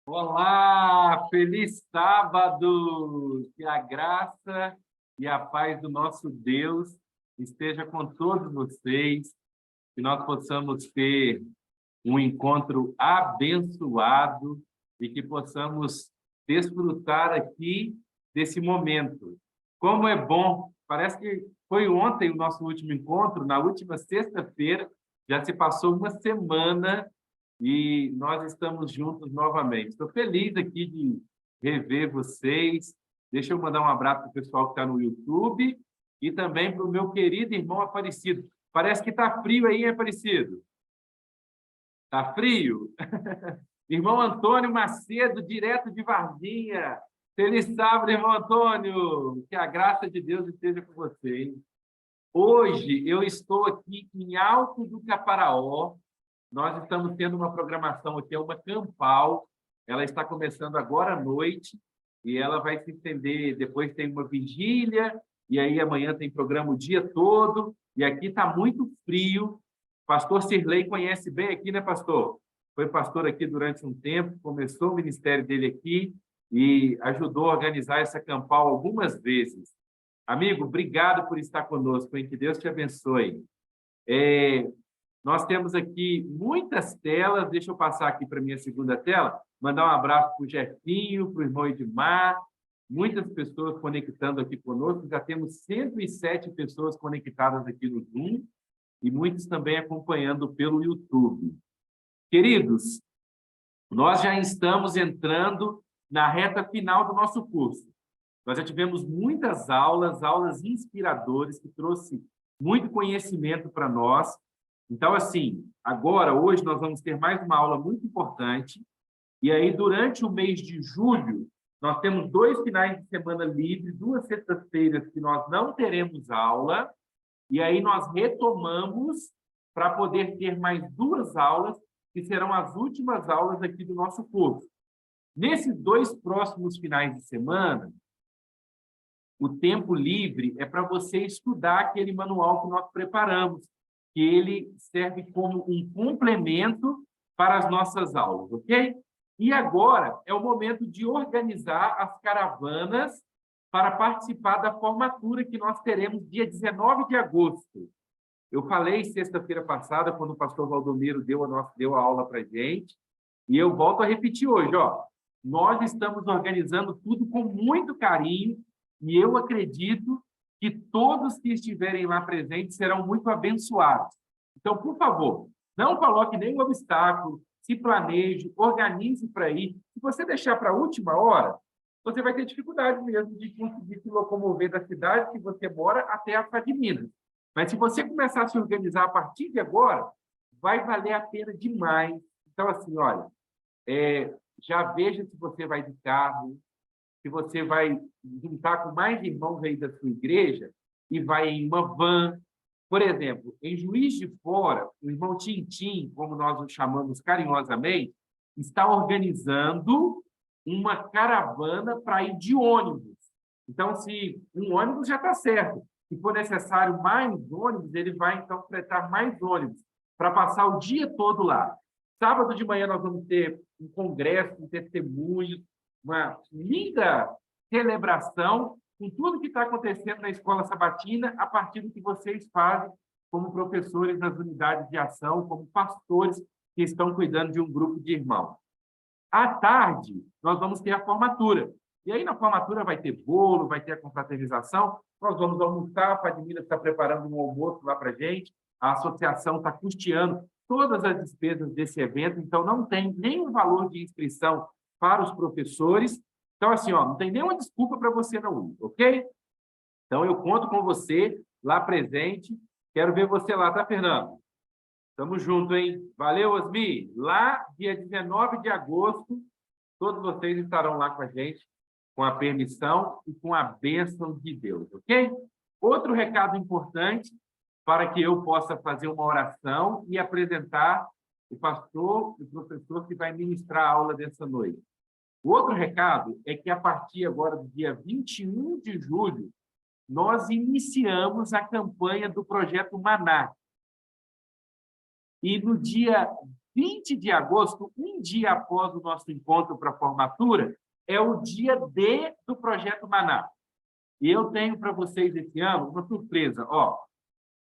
Olá, feliz sábado! Que a graça e a paz do nosso Deus esteja com todos vocês, que nós possamos ter um encontro abençoado e que possamos desfrutar aqui desse momento. Como é bom! Parece que foi ontem o nosso último encontro, na última sexta-feira, já se passou uma semana e nós estamos juntos novamente. Estou feliz aqui de rever vocês. Deixa eu mandar um abraço para o pessoal que está no YouTube e também para o meu querido irmão Aparecido. Parece que está frio aí, hein, Aparecido? Está frio? Irmão Antônio Macedo, direto de Varginha. Feliz sábado, irmão Antônio. Que a graça de Deus esteja com você, hein? Hoje eu estou aqui em Alto do Caparaó. Nós estamos tendo uma programação aqui, é uma campal. Ela está começando agora à noite e ela vai se estender. Depois tem uma vigília e aí amanhã tem programa o dia todo. E aqui está muito frio. Pastor Sirlei conhece bem aqui, né, pastor? Foi pastor aqui durante um tempo, começou o ministério dele aqui e ajudou a organizar essa campal algumas vezes. Amigo, obrigado por estar conosco, hein? Que Deus te abençoe. Nós temos aqui muitas telas. Deixa eu passar aqui para a minha segunda tela, mandar um abraço para o Jefinho, para o irmão Edmar, muitas pessoas conectando aqui conosco. Já temos 107 pessoas conectadas aqui no Zoom e muitos também acompanhando pelo YouTube. Queridos, nós já estamos entrando na reta final do nosso curso. Nós já tivemos muitas aulas inspiradoras, que trouxe muito conhecimento para nós. Então, assim, agora, hoje, nós vamos ter mais uma aula muito importante. E aí, durante o mês de julho, nós temos 2 finais de semana livres, 2 sextas-feiras que nós não teremos aula. E aí, nós retomamos para poder ter mais 2 aulas, que serão as últimas aulas aqui do nosso curso. Nesses 2 próximos finais de semana, o tempo livre é para você estudar aquele manual que nós preparamos, que ele serve como um complemento para as nossas aulas, ok? E agora é o momento de organizar as caravanas para participar da formatura que nós teremos dia 19 de agosto. Eu falei sexta-feira passada, quando o pastor Valdomiro deu a aula para a gente, e eu volto a repetir hoje, ó. Nós estamos organizando tudo com muito carinho, e eu acredito que todos que estiverem lá presentes serão muito abençoados. Então, por favor, não coloque nenhum obstáculo, se planeje, organize para ir. Se você deixar para a última hora, você vai ter dificuldade mesmo de conseguir se locomover da cidade que você mora até a de Minas. Mas se você começar a se organizar a partir de agora, vai valer a pena demais. Então, assim, olha, já veja se você vai de carro, se você vai juntar com mais irmãos aí da sua igreja e vai em uma van. Por exemplo, em Juiz de Fora, o irmão Tintim, como nós o chamamos carinhosamente, está organizando uma caravana para ir de ônibus. Então, se um ônibus já está certo, se for necessário mais ônibus, ele vai, então, fretar mais ônibus para passar o dia todo lá. Sábado de manhã nós vamos ter um congresso com testemunhos, uma linda celebração com tudo que está acontecendo na Escola Sabatina a partir do que vocês fazem como professores nas unidades de ação, como pastores que estão cuidando de um grupo de irmãos. À tarde, nós vamos ter a formatura. E aí, na formatura, vai ter bolo, vai ter a confraternização, nós vamos almoçar, a Padmina está preparando um almoço lá para a gente, a associação está custeando todas as despesas desse evento, então não tem nenhum valor de inscrição para os professores. Então, assim, ó, não tem nenhuma desculpa para você não ir, ok? Então, eu conto com você lá presente. Quero ver você lá, tá, Fernando? Tamo junto, hein? Valeu, Osmi. Lá, dia 19 de agosto, todos vocês estarão lá com a gente, com a permissão e com a bênção de Deus, ok? Outro recado importante para que eu possa fazer uma oração e apresentar o pastor e o professor que vai ministrar a aula dessa noite. O outro recado é que, a partir agora do dia 21 de julho, nós iniciamos a campanha do Projeto Maná. E no dia 20 de agosto, um dia após o nosso encontro para a formatura, é o dia D do Projeto Maná. E eu tenho para vocês esse ano uma surpresa. Ó,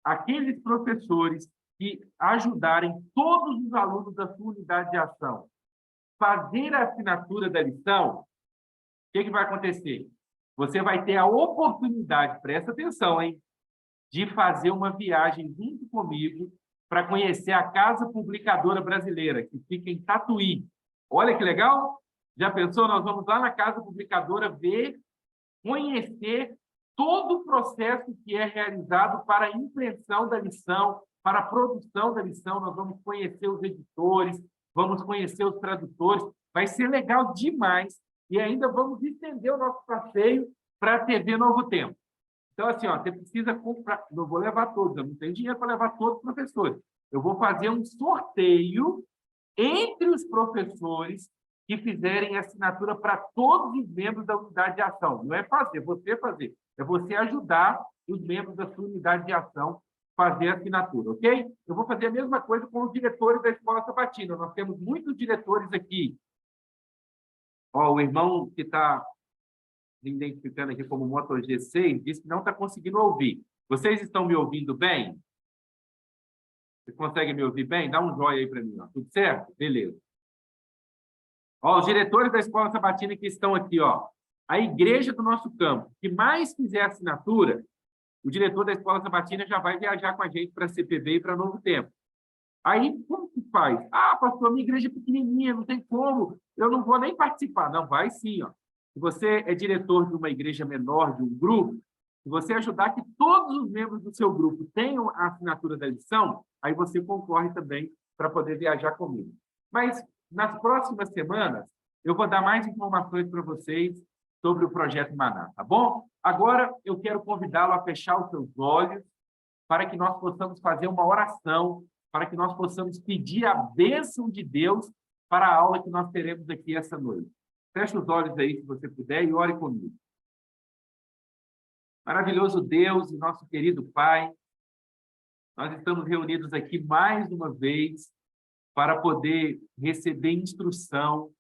aqueles professores que ajudarem todos os alunos da sua unidade de ação fazer a assinatura da lição, o que vai acontecer? Você vai ter a oportunidade, presta atenção, hein, de fazer uma viagem junto comigo para conhecer a Casa Publicadora Brasileira, que fica em Tatuí. Olha que legal! Já pensou? Nós vamos lá na Casa Publicadora ver, conhecer todo o processo que é realizado para a impressão da lição, para a produção da lição. Nós vamos conhecer os editores, vamos conhecer os tradutores. Vai ser legal demais. E ainda vamos estender o nosso passeio para a TV Novo Tempo. Então, assim, ó, você precisa comprar. Não vou levar todos, eu não tenho dinheiro para levar todos os professores. Eu vou fazer um sorteio entre os professores que fizerem assinatura para todos os membros da unidade de ação. Não é fazer, você fazer. É você ajudar os membros da sua unidade de ação a fazer a assinatura, ok? Eu vou fazer a mesma coisa com os diretores da Escola Sabatina. Nós temos muitos diretores aqui. Ó, o irmão que está identificando aqui como Moto G6 disse que não está conseguindo ouvir. Vocês estão me ouvindo bem? Vocês conseguem me ouvir bem? Dá um joinha aí para mim. Ó. Tudo certo? Beleza. Ó, os diretores da Escola Sabatina que estão aqui, ó. A igreja do nosso campo, que mais fizer assinatura, o diretor da Escola Sabatina já vai viajar com a gente para a CPB e para Novo Tempo. Aí, como que faz? Ah, pastor, minha igreja é pequenininha, não tem como, eu não vou nem participar. Não, vai sim, ó. Se você é diretor de uma igreja menor, de um grupo, se você ajudar que todos os membros do seu grupo tenham a assinatura da lição, aí você concorre também para poder viajar comigo. Mas, nas próximas semanas, eu vou dar mais informações para vocês sobre o Projeto Maná, tá bom? Agora, eu quero convidá-lo a fechar os seus olhos para que nós possamos fazer uma oração, para que nós possamos pedir a bênção de Deus para a aula que nós teremos aqui essa noite. Feche os olhos aí, se você puder, e ore comigo. Maravilhoso Deus e nosso querido Pai, nós estamos reunidos aqui mais uma vez para poder receber instrução,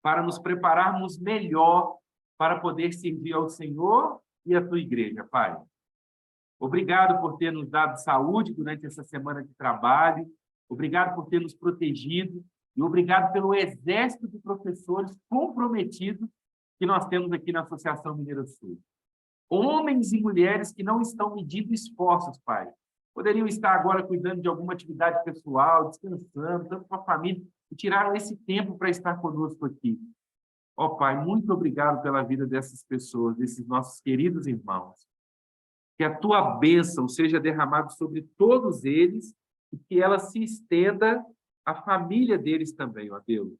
para nos prepararmos melhor para poder servir ao Senhor e à tua igreja, Pai. Obrigado por ter nos dado saúde durante essa semana de trabalho, obrigado por ter nos protegido e obrigado pelo exército de professores comprometidos que nós temos aqui na Associação Mineira do Sul. Homens e mulheres que não estão medindo esforços, Pai. Poderiam estar agora cuidando de alguma atividade pessoal, descansando, tanto com a família, e tiraram esse tempo para estar conosco aqui. Ó Pai, muito obrigado pela vida dessas pessoas, desses nossos queridos irmãos. Que a tua bênção seja derramada sobre todos eles e que ela se estenda à família deles também, ó Deus.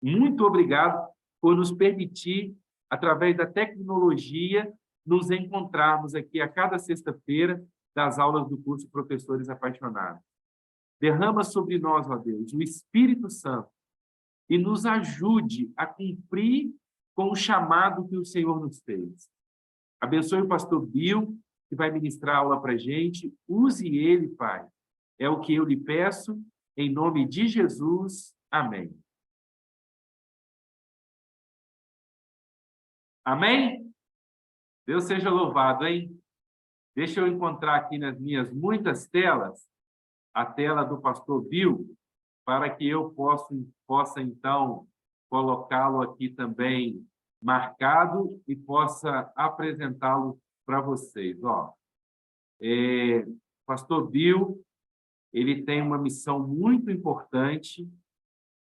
Muito obrigado por nos permitir, através da tecnologia, nos encontrarmos aqui a cada sexta-feira das aulas do curso Professores Apaixonados. Derrama sobre nós, ó Deus, o Espírito Santo e nos ajude a cumprir com o chamado que o Senhor nos fez. Abençoe o pastor Bill, que vai ministrar a aula para a gente. Use ele, Pai. É o que eu lhe peço, em nome de Jesus. Amém. Amém? Deus seja louvado, hein? Deixa eu encontrar aqui nas minhas muitas telas a tela do pastor Bill, para que eu possa então, colocá-lo aqui também marcado e possa apresentá-lo para vocês. Ó, pastor Bill, ele tem uma missão muito importante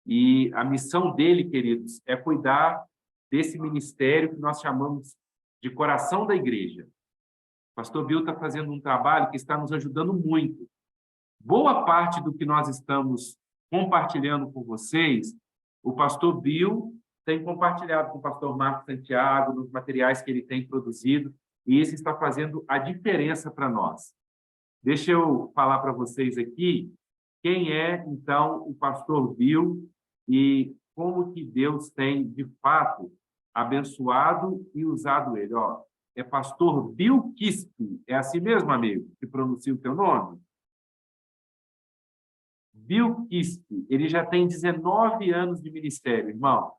e a missão dele, queridos, é cuidar desse ministério que nós chamamos de coração da igreja. O pastor Bill está fazendo um trabalho que está nos ajudando muito. Boa parte do que nós estamos compartilhando com vocês, o pastor Bill tem compartilhado com o pastor Marcos Santiago, nos materiais que ele tem produzido, e isso está fazendo a diferença para nós. Deixa eu falar para vocês aqui quem é, então, o pastor Bill e como que Deus tem, de fato, abençoado e usado ele. Ó, é pastor Bill Kispe. É assim mesmo, amigo, que pronuncia o teu nome? Vilquispe, ele já tem 19 anos de ministério, irmãos.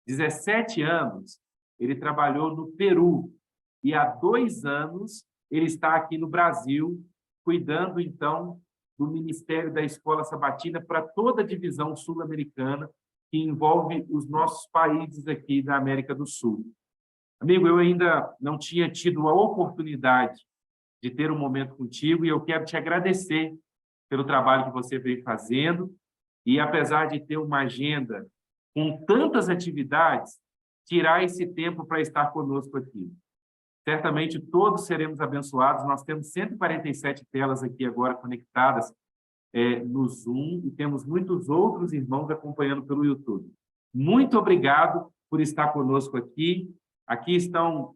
17 anos, ele trabalhou no Peru. E há 2 anos, ele está aqui no Brasil, cuidando, então, do Ministério da Escola Sabatina para toda a divisão sul-americana, que envolve os nossos países aqui da América do Sul. Amigo, eu ainda não tinha tido a oportunidade de ter um momento contigo e eu quero te agradecer pelo trabalho que você veio fazendo e, apesar de ter uma agenda com tantas atividades, tirar esse tempo para estar conosco aqui. Certamente todos seremos abençoados. Nós temos 147 telas aqui agora conectadas no Zoom e temos muitos outros irmãos acompanhando pelo YouTube. Muito obrigado por estar conosco aqui. Aqui estão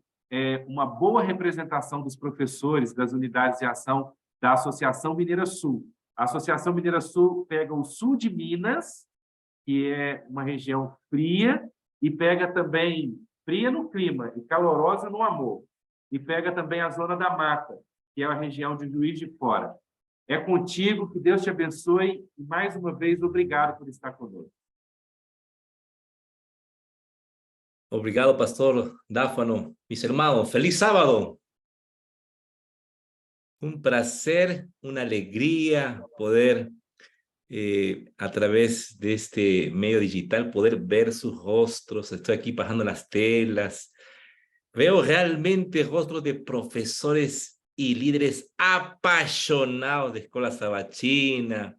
uma boa representação dos professores das unidades de ação da Associação Mineira Sul. A Associação Mineira Sul pega o sul de Minas, que é uma região fria, e pega também fria no clima e calorosa no amor. E pega também a Zona da Mata, que é a região de Juiz de Fora. É contigo, que Deus te abençoe, e mais uma vez, obrigado por estar conosco. Obrigado, pastor Dáfano. Mis hermanos, feliz sábado. Un placer, una alegría poder, a través de este medio digital, poder ver sus rostros. Estoy aquí pasando las telas. Veo realmente rostros de profesores y líderes apasionados de Escola Sabatina.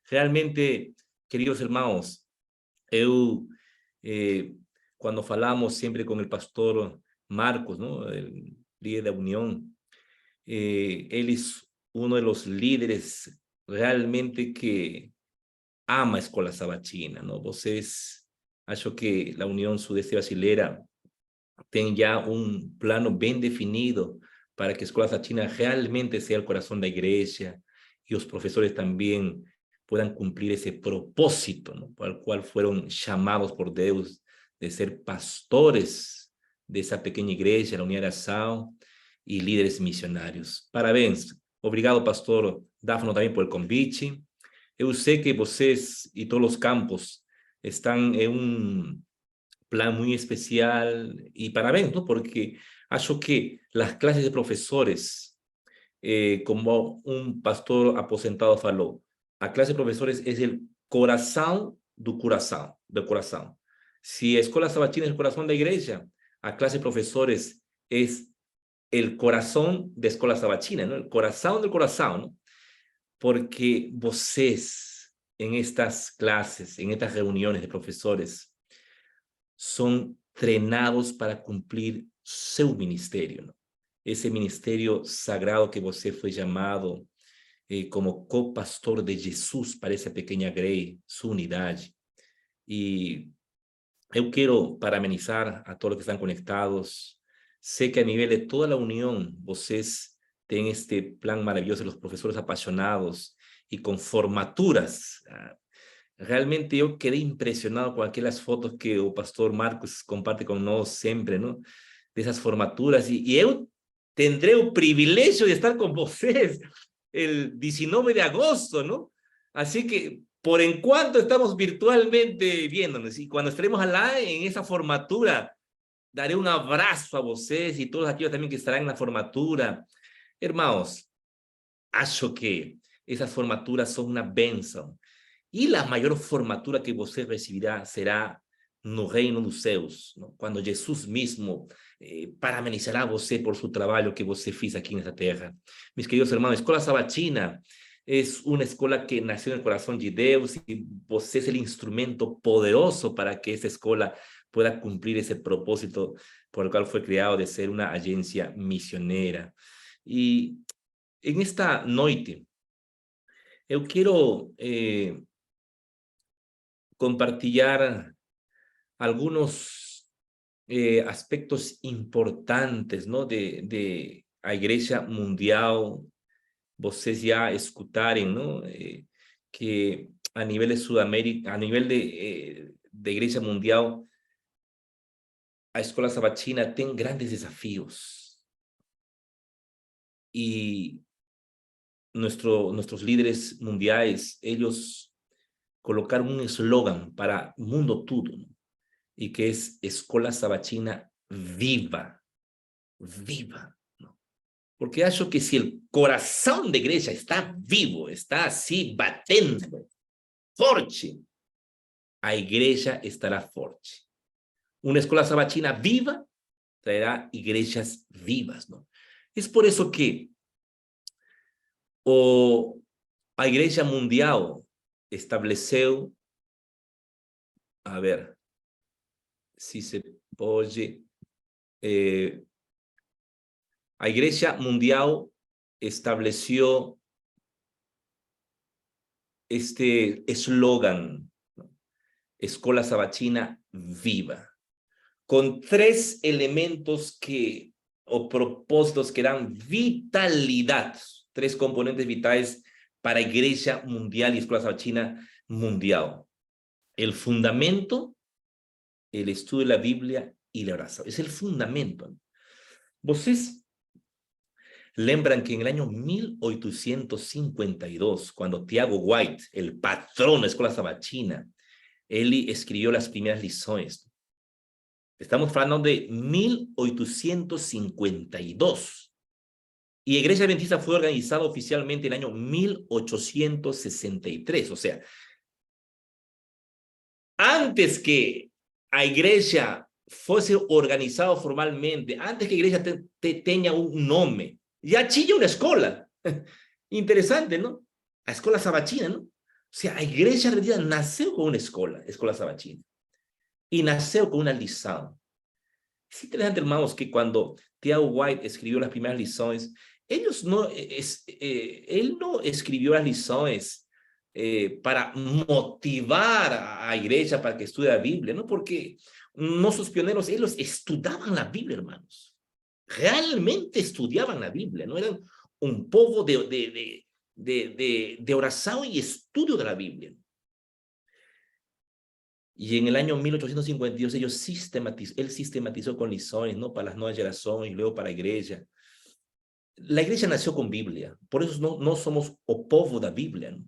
Realmente, queridos hermanos, cuando falamos siempre con el pastor Marcos, ¿no? El líder de la Unión, él es uno de los líderes realmente que ama a Escola Sabatina, ¿no? Vocês, acho que la Unión Sudeste Brasileira tem ya un plano bien definido para que a Escola Sabatina realmente sea el corazón de la iglesia y los profesores también puedan cumplir ese propósito, ¿no? Para el cual fueron llamados por Dios de ser pastores de esa pequeña iglesia, la Unidad de Ação, y líderes misionários. Parabéns. Obrigado, pastor Dáfano, também por el convite. Eu sei que vocês e todos os campos estão em um plan muy especial y parabéns, ¿no? Porque acho que las clases de profesores, como un pastor aposentado falou, a clase de profesores es el corazón do coração. Si a Escola Sabatina es el corazón de la iglesia, a clase de profesores es el corazón de Escola Sabatina, ¿no? El corazón del corazón, ¿no? Porque vocês, en estas clases, en estas reuniones de profesores, son treinados para cumplir seu ministério, ¿no? Esse ministério sagrado que você foi chamado como co-pastor de Jesus para essa pequena grey, sua unidade. E eu quero parabenizar a todos que estão conectados. Sei que a nível de toda a união, vocês têm este plan maravilhoso de los professores apaixonados e com formaturas. Realmente eu quedei impressionado com aquelas fotos que o pastor Marcos comparte conosco sempre, não? Dessas formaturas. E eu tendré o privilégio de estar com vocês el 19 de agosto, ¿no? Así que, por enquanto, estamos virtualmente viéndonos. Y cuando estaremos allá en esa formatura, daré un abrazo a vocês y todos aquellos también que estarán en la formatura. Hermanos, acho que esas formaturas son una bênção. E a maior formatura que você receberá será no reino dos céus, ¿no? Quando Jesus mesmo parabenizará você por seu trabalho que você fez aqui nessa terra. Mis queridos hermanos, a Escola Sabatina é uma escola que nasceu no coração de Deus e você é o instrumento poderoso para que essa escola pueda cumprir esse propósito por el qual foi criado de ser uma agência missioneira. E em esta noite, eu quero compartilhar algunos aspectos importantes, ¿no? de a Igreja Mundial. Vocês já escutarem, ¿no? Que a nível de Sudamérica, a nível de Igreja Mundial, a Escola Sabatina tem grandes desafios. E nuestros líderes mundiales, ellos colocaron un eslogan para el mundo todo, ¿no? Y que es Escola Sabatina Viva, viva, ¿no? Porque acho que si el corazón de iglesia está vivo, está así batendo, forte, a iglesia estará forte. Una escola sabatina viva traerá iglesias vivas, ¿no? Es por eso que a Igreja Mundial estableceu, a ver, se pode, a Igreja Mundial estableció este eslogan, ¿no? Escola Sabatina Viva, con 3 elementos o propósitos que dan vitalidad, 3 componentes vitales para Iglesia Mundial y Escola Sabatina Mundial. El fundamento, el estudio de la Biblia y la oración. Es el fundamento. Vocês lembran que en el año 1852, cuando Tiago White, el patrón de la Escola Sabatina, él escribió las primeras lições. Estamos hablando de 1852. Y Iglesia Adventista fue organizada oficialmente en el año 1863. O sea, antes que a iglesia fuese organizada formalmente, antes que a iglesia tenga un nombre, ya tinha una escola. Interesante, ¿no? A escola sabatina, ¿no? O sea, a Iglesia Adventista nació con una escola sabatina. Y nació con una lição. Es interesante, hermanos, que cuando Tiago White escribió las primeras lições, él no escribió las lições para motivar a iglesia para que estudie la Biblia, ¿no? Porque nuestros pioneros, ellos estudiaban la Biblia, hermanos. Realmente estudiaban la Biblia, ¿no? Eran un povo de oración y estudio de la Biblia. Y en el año 1852 él sistematizó con lições, ¿no? Para las nuevas generaciones y luego para la iglesia. La iglesia nació con Biblia, por eso no somos o povo da Biblia, ¿no?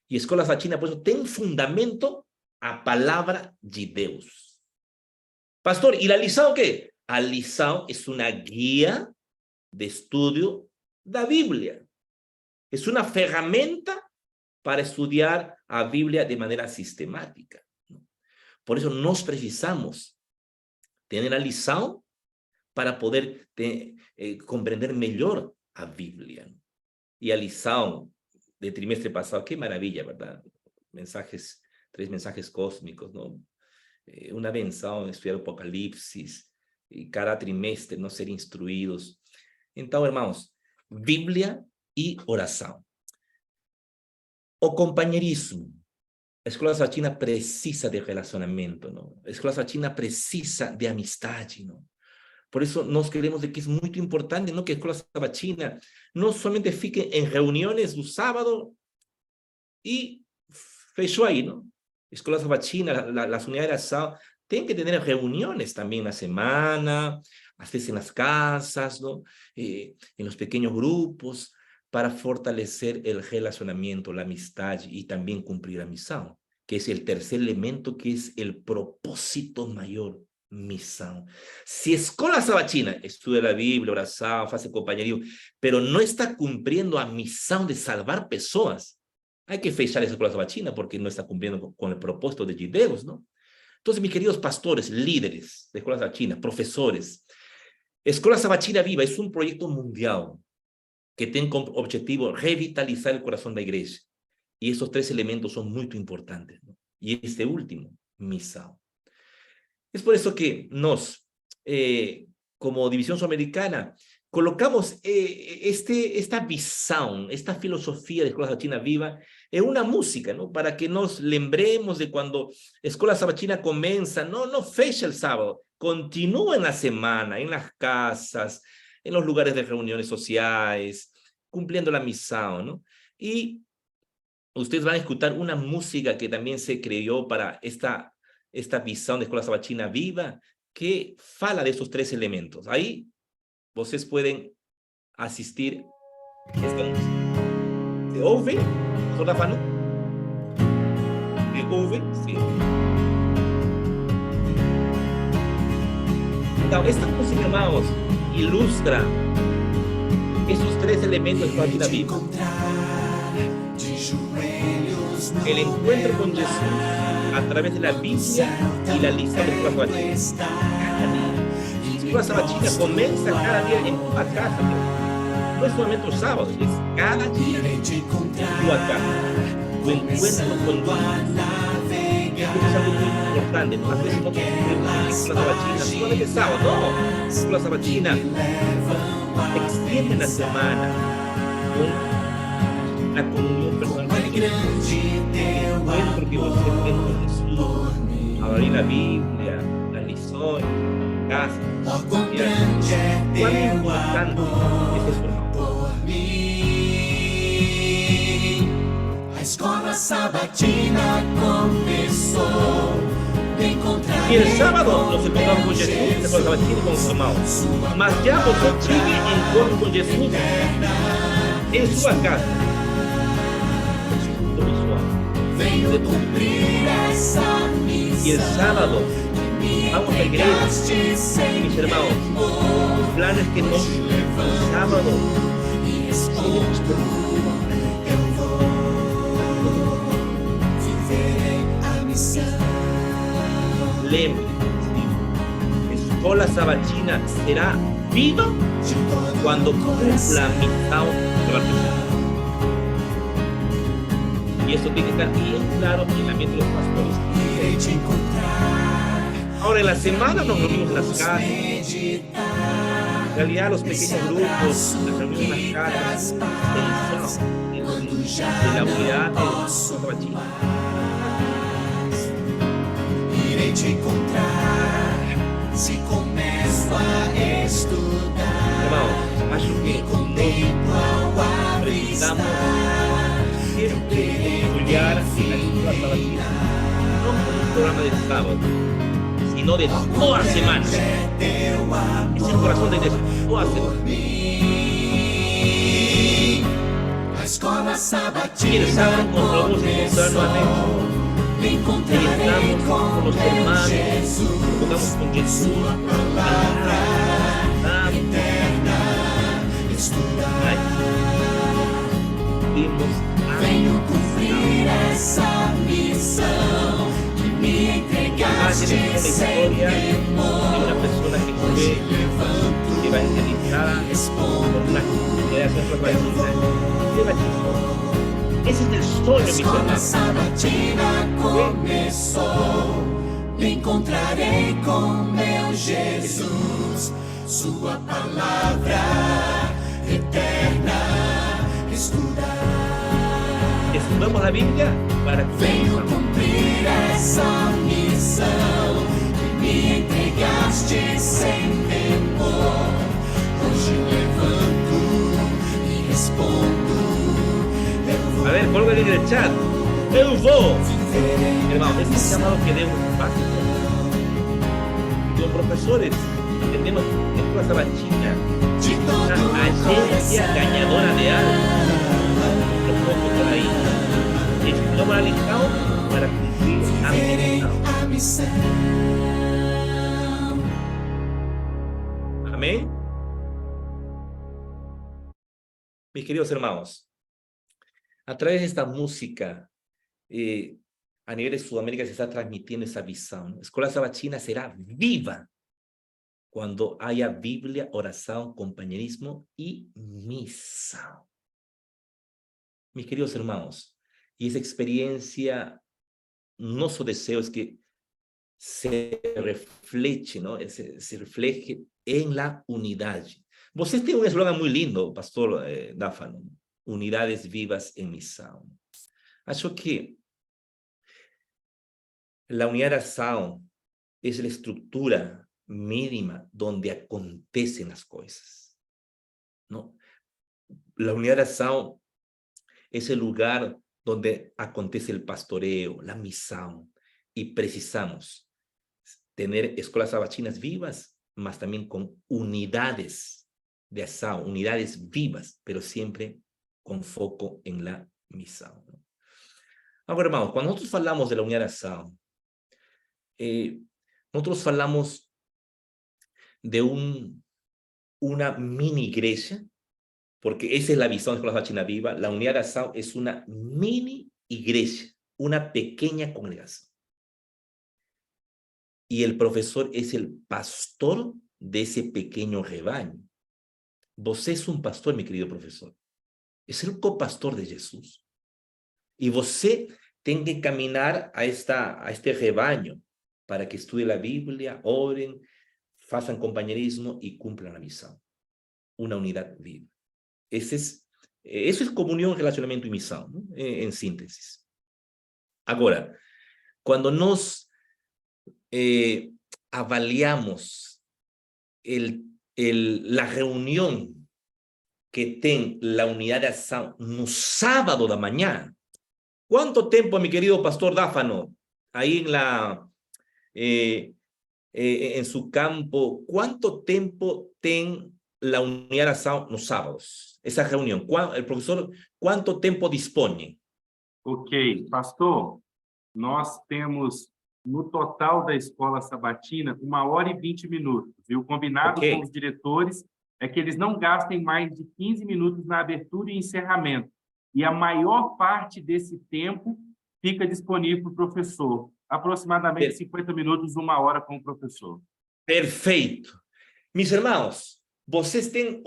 Y Escola Sabatina, por eso, tiene fundamento a palabra de Deus. Pastor, ¿y la lição qué? A lição es una guía de estudio da Biblia. Es una ferramenta para estudiar a Biblia de manera sistemática, ¿no? Por eso nos precisamos tener a lição para poder comprender mejor a Biblia, ¿no? Y a lição de trimestre pasado, qué maravilla, ¿verdad? 3 mensajes cósmicos, ¿no? Una benção estudiar Apocalipsis, y cada trimestre no ser instruidos. Entonces, hermanos, Biblia y oración. O compañerismo. A Escola Sabatina precisa de relacionamiento, ¿no? A Escola Sabatina precisa de amistad, ¿no? Por eso nos queremos de que es muy importante, ¿no? Que a Escola Sabatina no solamente fique en reuniones del sábado y fechó ahí, ¿no? Escola Sabatina, las unidades de asado, tienen que tener reuniones también la semana, a veces en las casas, ¿no? En los pequeños grupos, para fortalecer el relacionamiento, la amistad y también cumplir la misión, que es el tercer elemento, que es el propósito mayor, misión. Si Escola Sabatina estudia la Biblia, oración, hace compañerismo, pero no está cumpliendo a misión de salvar personas, hay que fechar esa Escola Sabatina porque no está cumpliendo con el propósito de Deus, ¿no? Entonces, mis queridos pastores, líderes de Escola Sabatina, profesores, Escola Sabatina Viva es un proyecto mundial que tiene como objetivo revitalizar el corazón de la iglesia. Y esos 3 elementos son muy importantes, ¿no? Y este último, misión. Es por eso que nos, como División Sudamericana, colocamos esta visión, esta filosofía de Escola Sabatina Viva en una música, ¿no? Para que nos lembremos de cuando Escola Sabatina comienza, no fecha el sábado, continúa en la semana, en las casas, en los lugares de reuniones sociales, cumpliendo la misión, ¿no? Y ustedes van a escuchar una música que también se creó para esta visión de Escola Sabatina Viva, que fala de esos 3 elementos. Ahí, ustedes pueden asistir a esta música. ¿Se ouve? ¿Só Rafa, no? ¿Se ouve? Sí. Então, esta música, irmãos, ilustra esses três elementos para a vida bíblica. El encuentro con Jesús a través de la Biblia y la lista de Escuela Sabatina. Cada día. Escuela Sabatina comienza cada día en tu casa. No es solamente los sábados, es cada día en tu casa. Tu encuentro con Dios. Esto es algo muy importante. No haces no Escuela Sabatina solamente sábado, no. Escuela Sabatina extiende la semana con la comunión personal con Dios. Encuentro que você tem com Jesús, abrir la Biblia, la lição, casa, cuán importante es eso, hermano. A escola sabatina começou. Y el sábado nos encontramos con Jesús, en la escuela sabatina con sus hermanos. Mas ya vosotros tienen encuentro con Jesús en su casa. Venho cumprir essa missão. Y el sábado vamos a la iglesia, mis hermanos. Los planes que nos el sábado tenemos por Eu vou viver a missão. lembre, escola sabatina será viva cuando cumpla a misión de la persona. Y eso tiene que estar bien claro en la mente de los pastores. Irei te encontrar. Ahora, en la semana nos reunimos en las casas. En realidad, los pequeños grupos, las reuniones en las casas, de la unidad de la sabatina. Irei te encontrar se começo a estudar. Hermanos, acho que Contemplo ao precisamos avistar. siempre estudiar en la escuela sabatina, no como un programa de sábado, sino de toda semana. Es el corazón de Dios, toda semana. A escola Y el sabatina sábado nos vamos a encontrar nuevamente. me Y encontrarei estamos con com los meu hermanos, Jesus. jugamos con Jesús, Sua palavra eterna estudar. vimos Venho cumprir essa missão que me entregaste una sem historia de temor. una persona que Hoje fue levanto evangelizada e respondo. por una generación sabatina. Ese es el sueño, mis Escola hermanos. sabatina começou. Me encontrarei com meu Jesus. Sua palavra eterna estudar. Estudiamos la Biblia para Venho cumplir. cumprir essa missão que me entregaste sem temor. Hoje levanto e respondo. Eu vou A ver, colga en el chat. Eu vou. viver em Hermano, ese es el llamado que debemos hacer. Los profesores entendemos que es la sabatina, de todo una agencia coração. ganadora de algo. Los pocos por ahí. Estudiamos la lição para cumplir a Viverei misión. a missão. Amén. Mis queridos hermanos, a través de esta música, a nivel de Sudamérica se está transmitiendo esa visión. Escuela Sabatina será viva cuando haya Biblia, oración, compañerismo y misa. Mis queridos hermanos, y esa experiencia, nuestro deseo es que se refleje, ¿no? Se refleje en la unidad. Vocês têm um eslogan muito lindo, pastor Dáfano, unidades vivas en misión. Acho que la unidad de oración es la estructura mínima donde acontecen las cosas, ¿no? La unidad de oración es el lugar donde acontece el pastoreo, la misión, y precisamos tener escuelas sabatinas vivas, mas también con unidades de acción, unidades vivas, pero siempre com foco em la missão. Agora, irmãos, quando nós falamos da unidade, nós falamos de uma mini igreja, porque esa es la visión de Escuela Sabatina Viva. La Unidad de Acción es una mini iglesia, una pequeña congregación. Y el profesor es el pastor de ese pequeño rebaño. Você es un pastor, mi querido profesor. Es el copastor de Jesús. Y você tiene que caminar a este rebaño para que estudie la Biblia, oren, hagan compañerismo y cumplan la misión. Una unidad viva. Eso es comunión, relacionamiento y misión, ¿no? En síntesis. Ahora, cuando nos avaliamos la reunión que tiene la unidad de acción no sábado de mañana, ¿cuánto tiempo, mi querido pastor Dáfano, ahí en su campo, cuánto tiempo tiene la unidad de acción los sábados? Esa reunión, el profesor, ¿cuánto tiempo dispone? Ok, pastor, nós temos no total da Escola Sabatina 1h20 minutos. E o combinado com os diretores é que eles não gastem mais de 15 minutos na abertura e encerramento. E a maior parte desse tempo fica disponível para o professor. Aproximadamente 50 minutos, 1 hora com o professor. Perfeito. Mis hermanos, vocês têm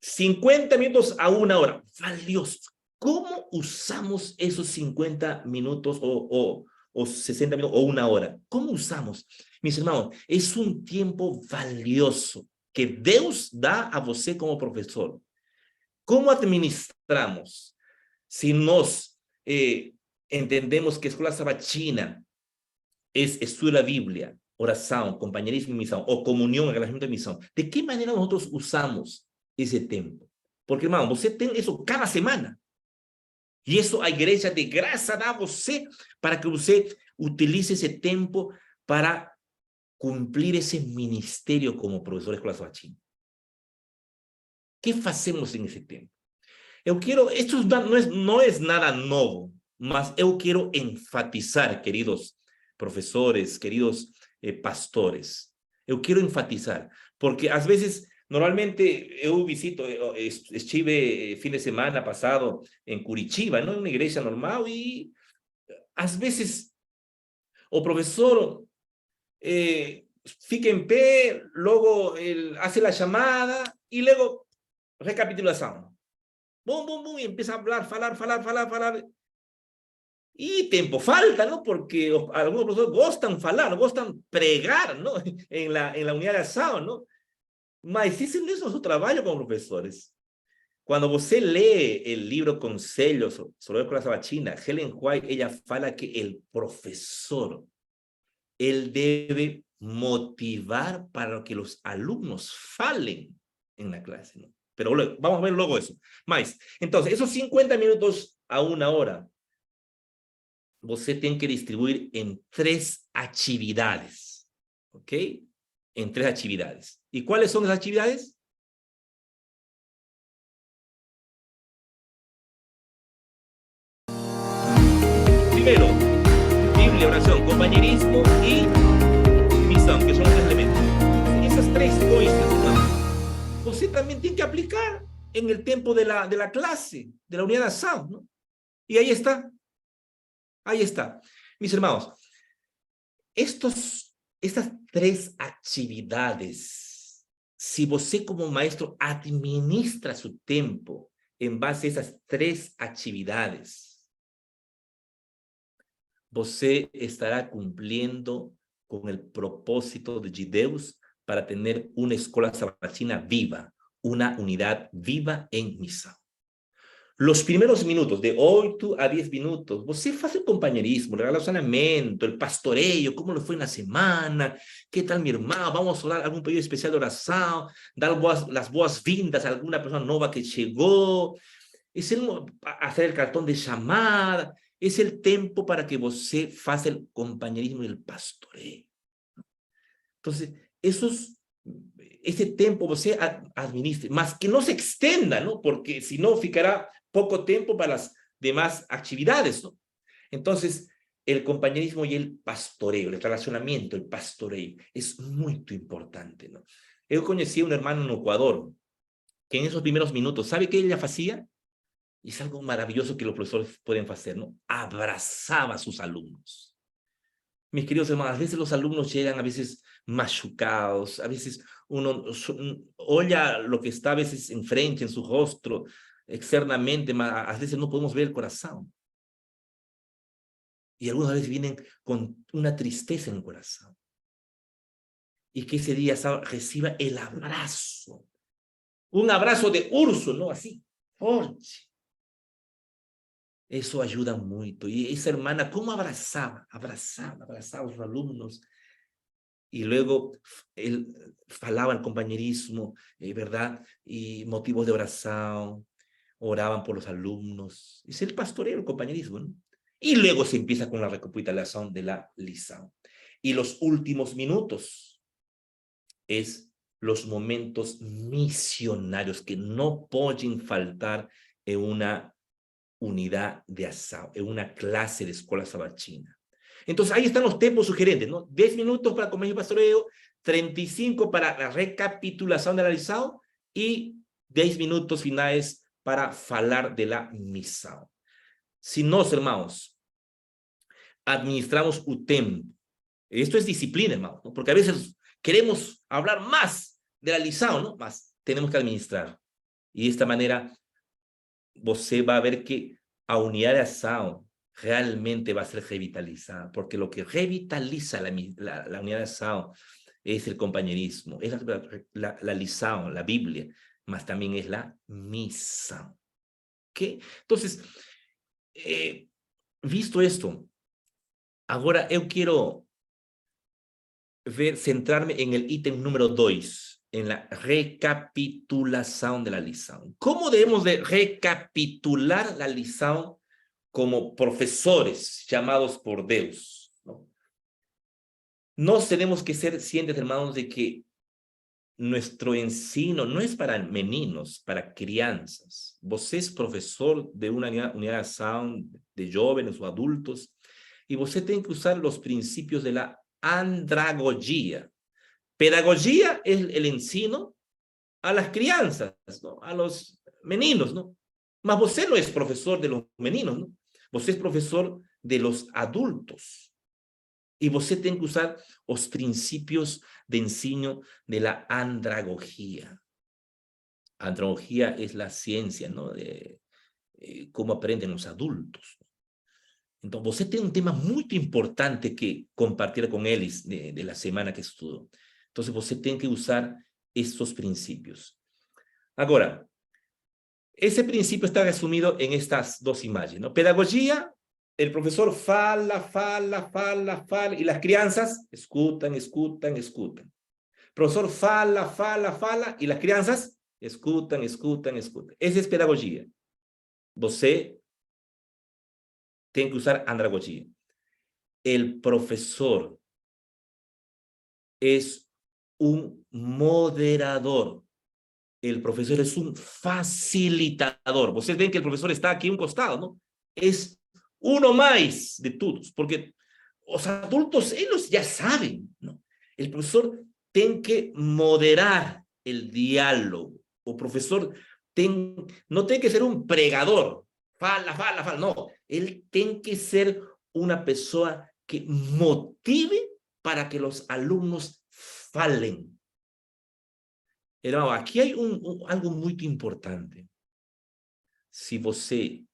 50 minutos a 1 hora. Valioso. ¿Cómo usamos esos 50 minutos o 60 minutos o 1 hora? ¿Cómo usamos? Mis hermanos, es un tiempo valioso que Dios da a você como profesor. ¿Cómo administramos? Si nos entendemos que Escuela Sabatina es estudio de la Biblia, oración, compañerismo y misión, o comunión, relacionamiento de misión, ¿de qué manera nosotros usamos ese tiempo? Porque, hermano, você tem eso cada semana. Y eso a igreja de graça dá a você para que você utilice ese tiempo para cumplir ese ministerio como profesor de Escuela Sabatina. ¿Qué hacemos en ese tiempo? Eu quiero, esto no es nada nuevo, mas eu quiero enfatizar, queridos profesores, queridos pastores. Eu quiero enfatizar, porque a veces, normalmente eu visito, estive fin de semana pasado en Curitiba, ¿no? En una iglesia normal, y a veces o profesor fica en pé, luego hace la llamada y luego recapitulación. Bum, bum, bum, y empieza a hablar, falar. Y tiempo falta, ¿no? Porque algunos profesores gustan falar, gustan pregar, ¿no? En la unidad de acción, ¿no? Mas esse não é o nosso trabalho como professores. Quando você lê o livro Conselhos sobre a Escola Sabatina, Helen White, ela fala que o professor, ele deve motivar para que os alunos falem na classe, ¿no? Pero vamos a ver luego eso. Mas, entonces, esos 50 minutos a 1 hora, você tem que distribuir en 3 actividades, ¿ok? En 3 actividades. ¿Y cuáles son esas actividades? Primero, Biblia, oración, compañerismo y misión, que son los 3 elementos. Esas 3 cosas, ¿no? Você también tiene que aplicar en el tiempo de la clase, de la unidad de acción, ¿no? Y ahí está. Ahí está. Mis hermanos, estas 3 actividades, si você como maestro administra su tiempo en base a esas 3 actividades, você estará cumpliendo con el propósito de Deus para tener una escuela sabatina viva, una unidad viva en misión. Los primeros minutos, de 8 a 10 minutos, você faz el compañerismo, el relacionamiento, el pastoreo, cómo le fue en la semana, qué tal mi hermano, vamos a orar algún pedido especial de oración, dar las boas-vindas a alguna persona nueva que llegó, hacer el cartón de llamada, es el tiempo para que você faça el compañerismo y el pastoreo. Entonces, esos ese tiempo você administre, mas que no se extienda, ¿no? Porque si no, ficará poco tiempo para las demás actividades, ¿no? Entonces, el compañerismo y el pastoreo, el relacionamiento, el pastoreo, es muy importante, ¿no? Yo conocí a un hermano en Ecuador, que en esos primeros minutos, ¿sabe qué ella hacía? Y es algo maravilloso que los profesores pueden hacer, ¿no? Abrazaba a sus alumnos. Mis queridos hermanos, a veces los alumnos llegan a veces machucados, a veces uno oye lo que está a veces enfrente, en su rostro, externamente, a veces no podemos ver el corazón. Y algunas veces vienen con una tristeza en el corazón. Y que ese día reciba el abrazo. Un abrazo de urso, ¿no? Así, fuerte. Eso ayuda mucho. Y esa hermana, ¿cómo abrazaba a los alumnos? Y luego él falaba el compañerismo, ¿verdad? Y motivos de oración, oraban por los alumnos. Es el pastoreo, el compañerismo, ¿no? Y luego se empieza con la recapitulación de la lição. Y los últimos minutos es los momentos misionarios que no pueden faltar en una unidad de ação, en una clase de escuela sabatina. Entonces, ahí están los tiempos sugerentes, ¿no? 10 minutos para colegio pastoreo, 35 para la recapitulación de la lição y 10 minutos finales para falar de la missão. Si nos, hermanos, administramos el tiempo, esto es disciplina, hermano, ¿no? Porque a veces queremos hablar más de la lição, ¿no? Mas tenemos que administrar. Y de esta manera, você va a ver que a unidad de ação realmente va a ser revitalizada, porque lo que revitaliza la unidad de ação es el compañerismo, es la lição, la Biblia, mas también es la missão. ¿Okay? Entonces, visto esto, ahora yo quiero centrarme en el ítem número 2, en la recapitulación de la lição. ¿Cómo debemos de recapitular la lição como profesores llamados por Dios? ¿No? Nos tenemos que ser cientes, hermanos, de que nuestro ensino no es para meninos, para crianças. Você es profesor de una unidad de ação de jóvenes o adultos, y você tem que usar los principios de la andragogia. Pedagogía es el ensino a las crianças, ¿no? A los meninos, ¿no? Mas você no es profesor de los meninos, ¿no? Você es profesor de los adultos. Y você tem que usar los principios de ensino de la andragogia. Andragogia es la ciencia, ¿no? De cómo aprenden los adultos. Entonces, você tem un tema muy importante que compartir con ellos de la semana que estudió. Entonces, você tem que usar estos principios. Ahora, ese principio está resumido en estas dos imágenes, ¿no? Pedagogía, el profesor fala, y las crianças escutan. Profesor fala, y las crianças escutan. Esa es pedagogía. Você tem que usar andragogia. El profesor es un moderador. El profesor es un facilitador. Vocês ven que el profesor está aquí a un costado, ¿no? Es uno más de todos, porque los adultos, ellos ya saben, ¿no? El profesor tiene que moderar el diálogo. El profesor no tiene que ser un pregador. Fala, no. Él tiene que ser una persona que motive para que los alumnos falen. Hermano, aquí hay algo muy importante. Si você,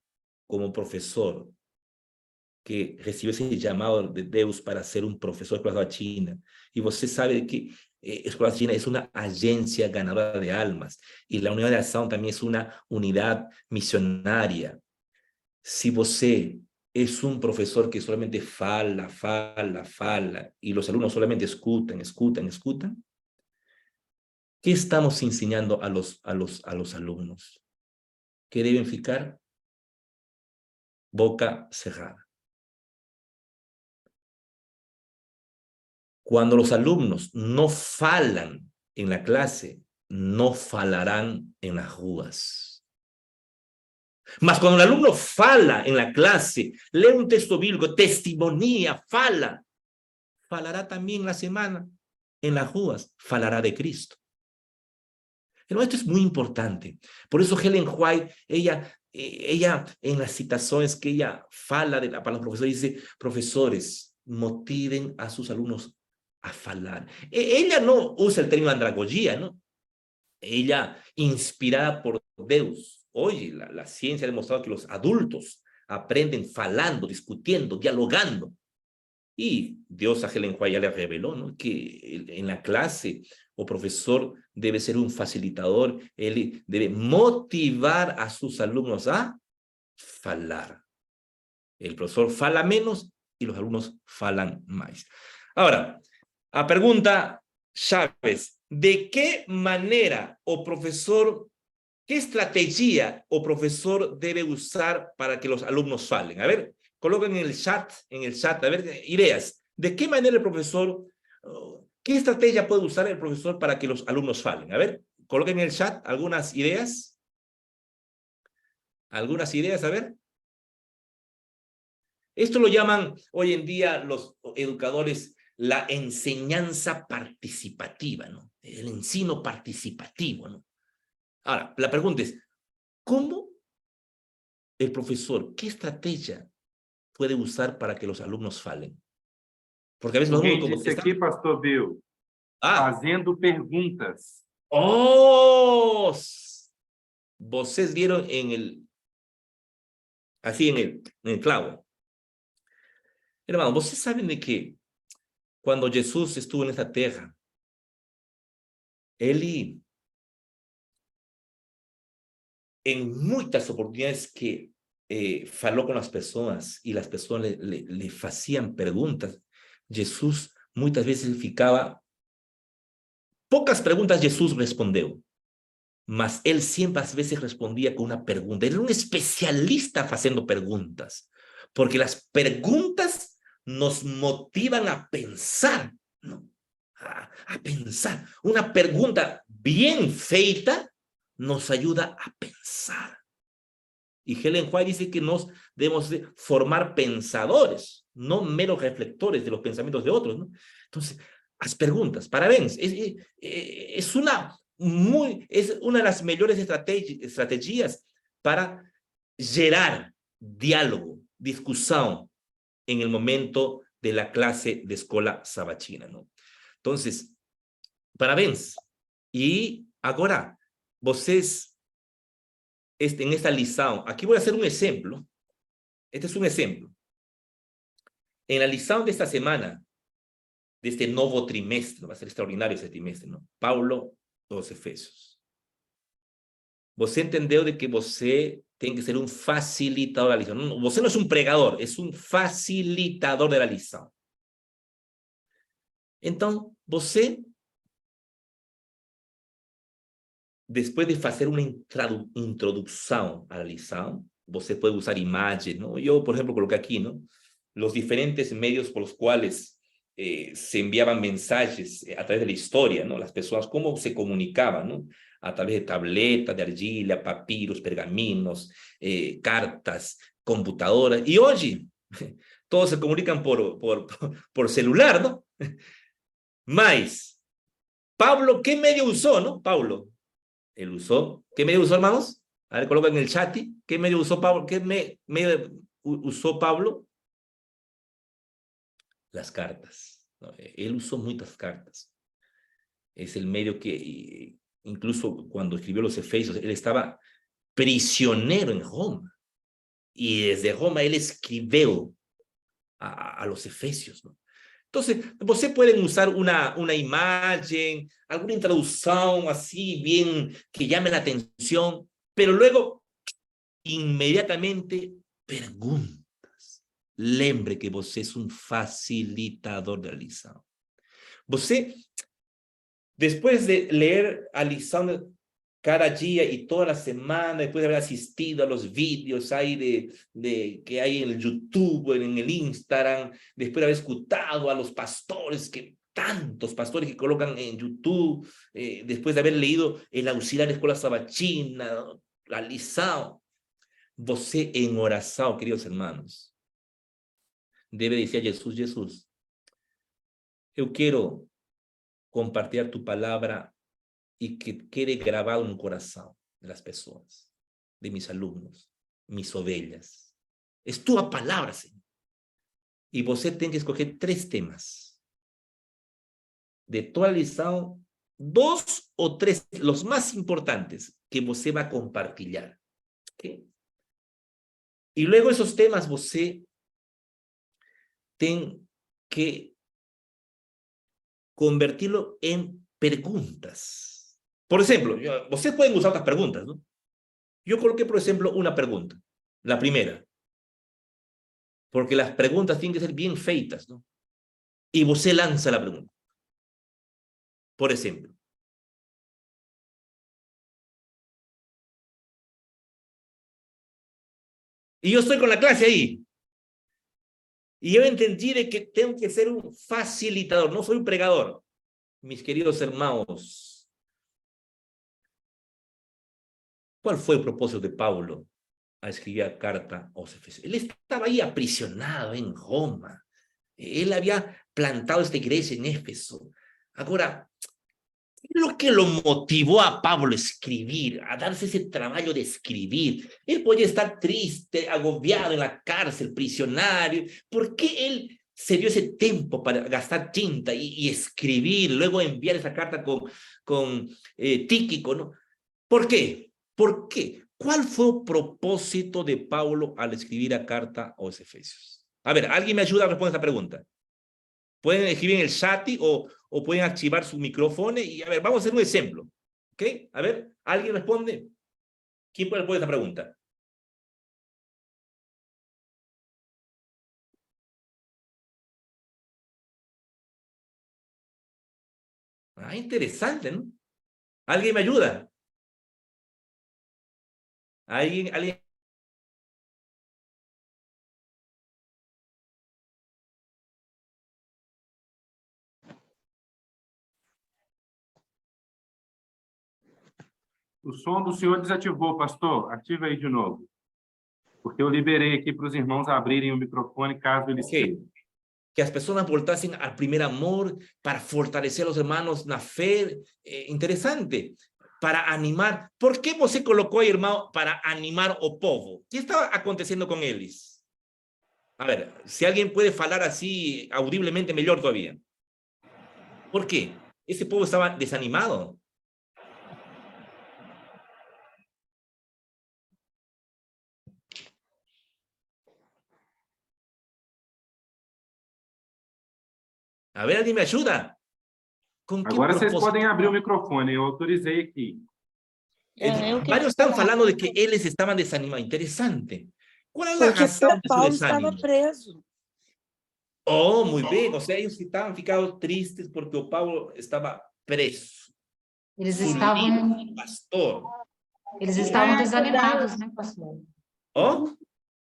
como profesor, que recibió ese llamado de Deus para ser un profesor de escuela sabatina, y você sabe que Escuela Sabatina es una agencia ganadora de almas, y la unidad de ação también es una unidad misionaria. Si você es un profesor que solamente fala, y los alumnos solamente escutan, ¿qué estamos enseñando a los alumnos? Que deben ficar boca cerrada. Cuando los alumnos no falan en la clase, no falarán en las ruas. Mas cuando el alumno fala en la clase, lee un texto bíblico, testimonia, falará también en la semana, en las ruas, falará de Cristo. Pero esto es muy importante. Por eso Ellen White, ella en las citaciones que ella fala para los profesores, dice, profesores, motiven a sus alumnos a falar. Ella no usa el término andragogia, ¿no? Ella, inspirada por Deus. Oye, la ciencia ha demostrado que los adultos aprenden falando, discutiendo, dialogando. Y Dios a Ellen White ya le reveló, ¿no?, que en la clase o profesor debe ser un facilitador, él debe motivar a sus alumnos a falar. El profesor fala menos y los alumnos falan más. Ahora, a pregunta Chávez, ¿de qué manera o profesor, qué estrategia o profesor debe usar para que los alumnos falen? A ver, coloquen en el chat, a ver, ideas. ¿De qué manera el profesor, qué estrategia puede usar el profesor para que los alumnos falen? A ver, coloquen en el chat algunas ideas. Algunas ideas, a ver. Esto lo llaman hoy en día los educadores la enseñanza participativa, ¿no? El ensino participativo, ¿no? Ahora, la pregunta es, ¿cómo el profesor, qué estrategia puede usar para que los alumnos falen? Porque a veces los Alguém alumnos disse aqui, pastor Bill, fazendo perguntas. ¡Oh! Vocês vieron así en el clavo. Hermano, vocês saben de que cuando Jesús estuvo en esta tierra, él en muchas oportunidades que faló con las personas y las personas le hacían preguntas, Jesús muchas veces ficaba, pocas preguntas Jesús respondió, mas él siempre a veces respondía con una pregunta. Él era un especialista haciendo preguntas, porque las preguntas nos motivan a pensar, ¿no? A pensar. Una pregunta bien feita nos ayuda a pensar. Y Ellen White dice que nos debemos formar pensadores, no meros reflectores de los pensamientos de otros, ¿no? Entonces, las preguntas, parabéns, es una de las mejores estrategias para generar diálogo, discusión en el momento de la clase de escuela sabatina, ¿no? Entonces, parabéns. Y ahora, vocês, en esta lição, aquí voy a hacer un ejemplo. Este es un ejemplo. En la lição de esta semana, de este nuevo trimestre, va a ser extraordinario ese trimestre, ¿no? Paulo, los Efesios. Você entendeu de que você tem que ser un facilitador de la lição. No, você no es un pregador, es un facilitador de la lição. Entonces, você, después de hacer una introducción a la lição, você puede usar imágenes, ¿no? Yo, por ejemplo, coloqué aquí, ¿no?, los diferentes medios por los cuales se enviaban mensajes a través de la historia, ¿no? Las personas, cómo se comunicaban, ¿no? A través de tabletas, de argila, papiros, pergaminos, cartas, computadoras. Y hoy, todos se comunican por celular, ¿no? Mas, Pablo, ¿qué medio usó, no? Pablo, él usó, ¿qué medio usó, hermanos? A ver, colocan en el chat, ¿qué medio usó Pablo? ¿Qué medio usó Pablo? Las cartas, ¿no? Él usó muchas cartas. Es el medio que, incluso cuando escribió los Efesios, él estaba prisionero en Roma. Y desde Roma él escribió a los Efesios, ¿no? Entonces, você pueden usar una imagen, alguna introducción así bien que llame la atención, pero luego inmediatamente preguntas. Lembre que você es un facilitador de la lição. Você, después de leer a lição cada día y toda la semana, después de haber asistido a los vídeos ahí que hay en el YouTube, en el Instagram, después de haber escuchado a los pastores que tantos pastores que colocan en YouTube, después de haber leído El Auxiliar de Escola Sabatina, realizado. Você em oração, queridos hermanos, debe decir a Jesús, Jesús, eu quero compartilhar tu palavra e que quede grabado no coração das pessoas, de mis alumnos, mis ovelhas. É tua palavra, Senhor. E você tem que escolher 3 temas. De tua lição, 2 ou 3, os mais importantes, que você vai compartilhar. Okay? E luego esses temas você tem que convertirlo en preguntas. Por ejemplo, ustedes pueden usar otras preguntas, ¿no? Yo coloqué, por ejemplo, una pregunta. La primera. Porque las preguntas tienen que ser bien feitas, ¿no? Y usted lanza la pregunta. Por ejemplo. Y yo estoy con la clase ahí. Y yo entendí de que tengo que ser un facilitador, no soy un pregador. Mis queridos hermanos, ¿cuál fue el propósito de Pablo a escribir la carta a los Efesios? Él estaba ahí aprisionado en Roma. Él había plantado esta iglesia en Éfeso. Ahora, ¿qué es lo que lo motivó a Pablo a escribir, a darse ese trabajo de escribir? Él podía estar triste, agobiado en la cárcel, prisionario. ¿Por qué él se dio ese tiempo para gastar tinta y escribir, luego enviar esa carta con Tíquico, ¿no? ¿Por qué? ¿Por qué? ¿Cuál fue el propósito de Pablo al escribir la carta a los Efesios? A ver, ¿alguien me ayuda a responder esta pregunta? Pueden escribir en el chat o pueden activar su micrófono y, a ver, vamos a hacer un ejemplo. ¿Ok? A ver, ¿alguien responde? ¿Quién puede responder esta pregunta? Ah, interesante, ¿no? ¿Alguien me ayuda? ¿Alguien? O som do senhor desativou, pastor. Ativa aí de novo. Porque eu liberei aqui para os irmãos abrirem o microfone caso eles queiram. Que as pessoas voltassem ao primeiro amor para fortalecer os hermanos na fé. Interessante. Para animar. ¿Por qué você colocou aí, irmão, para animar o povo? ¿Qué estaba acontecendo com eles? A ver, si alguien puede falar así audiblemente, mejor todavía. ¿Por qué? Ese pueblo estaba desanimado. A ver, alguien me ayuda. Agora vocês podem abrir o microfone, eu autorizei aqui. Varios están falando de que eles estaban desanimados. Interesante. ¿Cuál es la Porque razón de su Paulo desánimo? estava preso. Oh, muy bien. O sea, ellos estaban ficando tristes porque o Paulo estaba preso. Eles Su estavam, líder, pastor. eles estavam desanimados, né, pastor? Oh,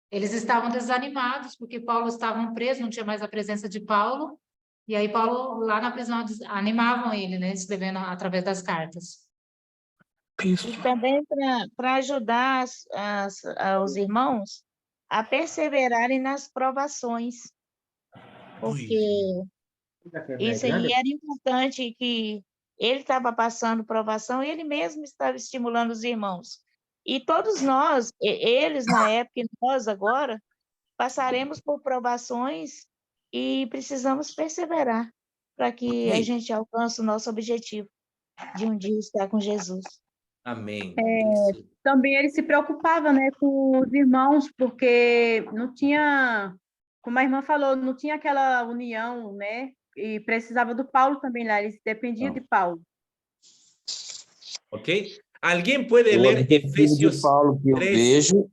Eles estavam desanimados porque Paulo estava preso, não tinha mais a presença de Paulo. E aí Paulo, lá na prisão, animavam ele, né, escrevendo através das cartas. E também para ajudar os irmãos a perseverarem nas provações. Porque isso aí era importante, que ele estava passando provação e ele mesmo estava estimulando os irmãos. E todos nós, eles na época e nós agora, passaremos por provações e precisamos perseverar para que a gente alcance o nosso objetivo de um dia estar com Jesus. amém. Também ele se preocupava, né, com os irmãos, porque não tinha, como a irmã falou, não tinha aquela união, né, e precisava do Paulo também lá, ele dependia de Paulo. Ok? ¿Alguien puede O leer objetivo de Efesios Paulo que eu 3? vejo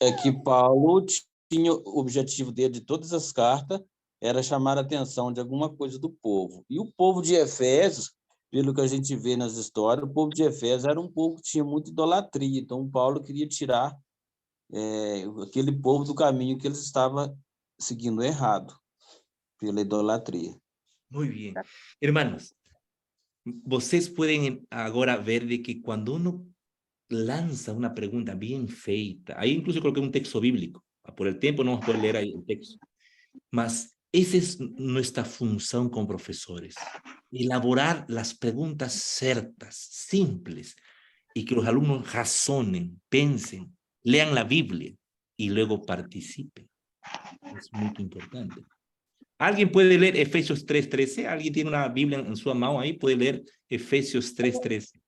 é que Paulo tinha o objetivo dele de todas as cartas era chamar a atenção de alguma coisa do povo. E o povo de Efésios, pelo que a gente vê nas histórias, o povo de Efésios era um povo que tinha muita idolatria. Então, Paulo queria tirar aquele povo do caminho que eles estavam seguindo errado, pela idolatria. Muy bien. Hermanos, vocês pueden ahora ver de que cuando uno lanza una pregunta bien feita, ahí incluso coloqué un texto bíblico, por el tiempo no vamos a poder leer ahí el texto, mas esa es nuestra función como profesores, elaborar las preguntas certas, simples, y que los alumnos razonen, pensen, lean la Biblia y luego participen. Es muy importante. ¿Alguien puede leer Efesios 3:13? ¿Alguien tiene una Biblia en su mano ahí? ¿Puede leer Efesios 3:13?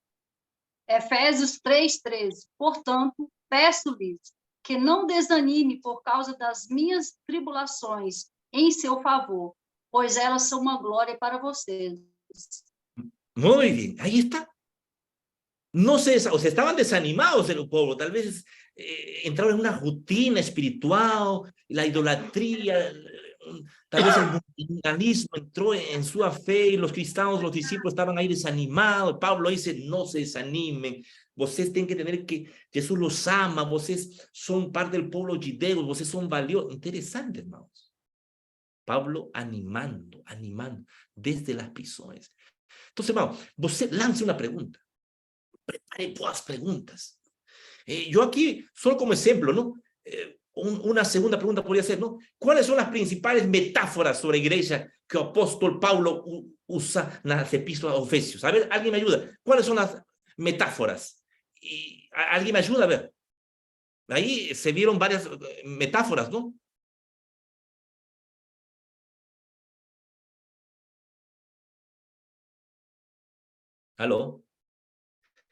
Efésios 3:13. Portanto, peço-lhes que não desanime por causa das minhas tribulações em seu favor, pois elas são uma glória para vocês. Muy bien, ahí está. No sé, o sea, estaban desanimados el pueblo, tal vez entraron en una rutina espiritual, la idolatría, tal vez el mundialismo entró en su fe y los cristianos, los discípulos estaban ahí desanimados. Pablo dice, no se desanimen, vocês tienen que tener que Jesús los ama, vocês son parte del pueblo judeo, vocês son valiosos. Interesante, hermanos. Pablo animando desde las prisiones. Entonces, hermano, você lance una pregunta. Prepare boas preguntas. Yo aquí, solo como ejemplo, ¿no? Una segunda pregunta podría ser, ¿no? ¿Cuáles son las principales metáforas sobre la iglesia que el apóstol Pablo usa en las epístolas a Efesios? A ver, ¿alguien me ayuda? ¿Cuáles son las metáforas? Y, ¿alguien me ayuda a ver? Ahí se vieron varias metáforas, ¿no? ¿Aló?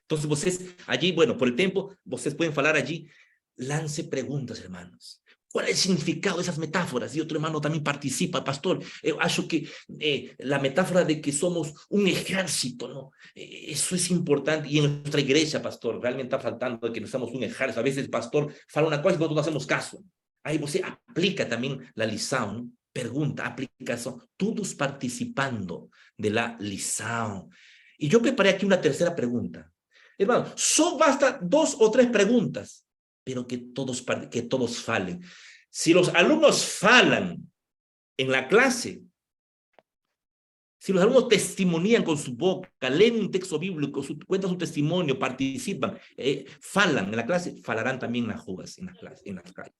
Entonces, vocês, allí, bueno, por el tiempo, vocês pueden hablar allí. Lance preguntas, hermanos. ¿Cuál es el significado de esas metáforas? Y otro hermano también participa, pastor. Acho que la metáfora de que somos un ejército, ¿no? Eso es importante. Y en nuestra iglesia, pastor, realmente está faltando de que no somos un ejército. A veces el pastor fala una cosa y nosotros no hacemos caso. Ahí você aplica también la lição, ¿no? Pregunta, aplicación. Todos participando de la lição. Y yo preparé aquí una tercera pregunta. Hermano, solo basta 2 o 3 preguntas, pero que todos falen. Si los alumnos falan en la clase, si los alumnos testimonian con su boca, leen un texto bíblico, cuentan su testimonio, participan, falan en la clase, falarán también en las jugas, en las calles.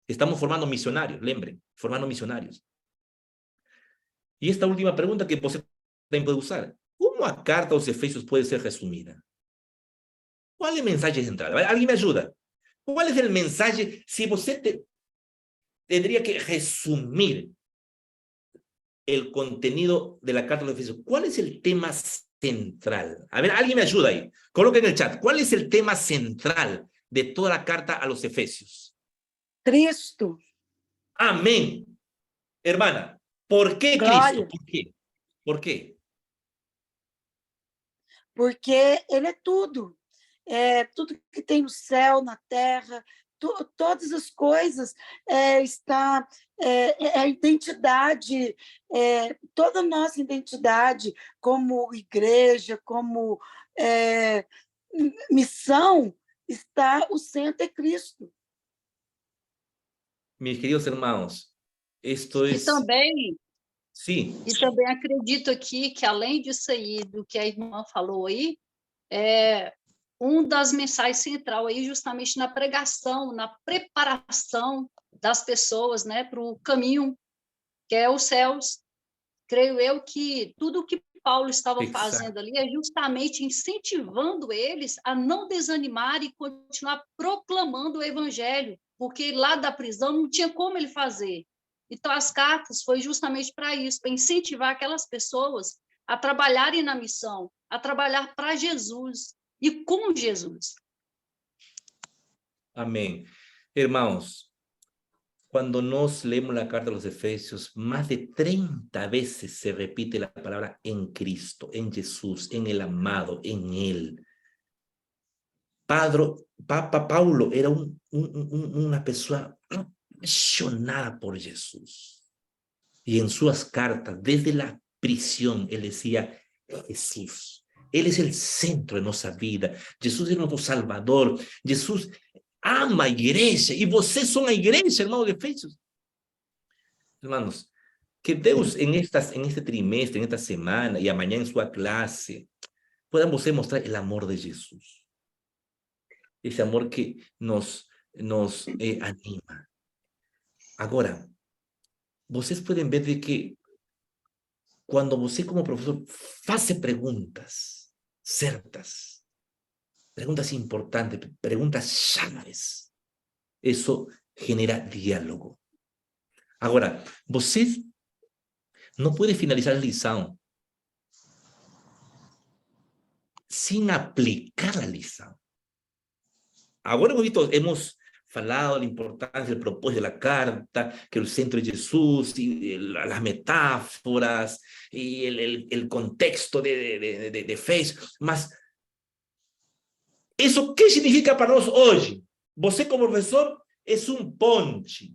Estamos formando misionarios, lembren, formando misionarios. Y esta última pregunta que usted también puede usar. ¿Cómo a carta a los Efesios puede ser resumida? ¿Cuál es el mensaje central? ¿Alguien me ayuda? ¿Cuál es el mensaje? Si usted tendría que resumir el contenido de la carta a los Efesios, ¿cuál es el tema central? A ver, alguien me ayuda ahí. Coloquen en el chat. ¿Cuál es el tema central de toda la carta a los Efesios? Cristo. Amén. Hermana, ¿por qué Glória. Cristo? ¿Por qué? ¿Por qué? Porque ele é tudo. É tudo que tem no céu, na terra, todas as coisas, está a identidade, toda a nossa identidade como igreja, como missão, está o centro é Cristo. Mis queridos hermanos, esto es... E também Sí. E também acredito aqui que, além disso aí, do que a irmã falou aí, das mensagens central aí justamente na pregação, na preparação das pessoas, né, para o caminho que é os céus. Creio eu que tudo o que Paulo estava fazendo ali é justamente incentivando eles a não desanimar e continuar proclamando o evangelho, porque lá da prisão não tinha como ele fazer. Então, as cartas foi justamente para isso, para incentivar aquelas pessoas a trabalharem na missão, a trabalhar para Jesus e com Jesus. Amén. Hermanos, cuando nos leemos la carta a los Efesios, más de 30 veces se repite la palabra en Cristo, en Jesús, en el amado, en Él. Papa Paulo era una persona apasionada por Jesús. Y en sus cartas, desde la prisión, él decía, Jesús, Él es el centro de nuestra vida. Jesús es nuestro Salvador. Jesús ama a igreja. Y vocês son la igreja, hermanos de Efesios. Hermanos, Que Deus, en este trimestre, en esta semana y amanhã en su clase, puedan você mostrar el amor de Jesús. Ese amor que nos anima. Agora, vocês podem ver de que quando você, como professor, faz perguntas certas, perguntas importantes, perguntas chaves, isso genera diálogo. Agora, você não pode finalizar a lição sem aplicar a lição. Agora hemos falado de la importancia del propósito de la carta, que el centro es Jesús, y las metáforas, y el contexto de fe. Mas, ¿eso qué significa para nosotros hoy? Você como profesor es un ponte.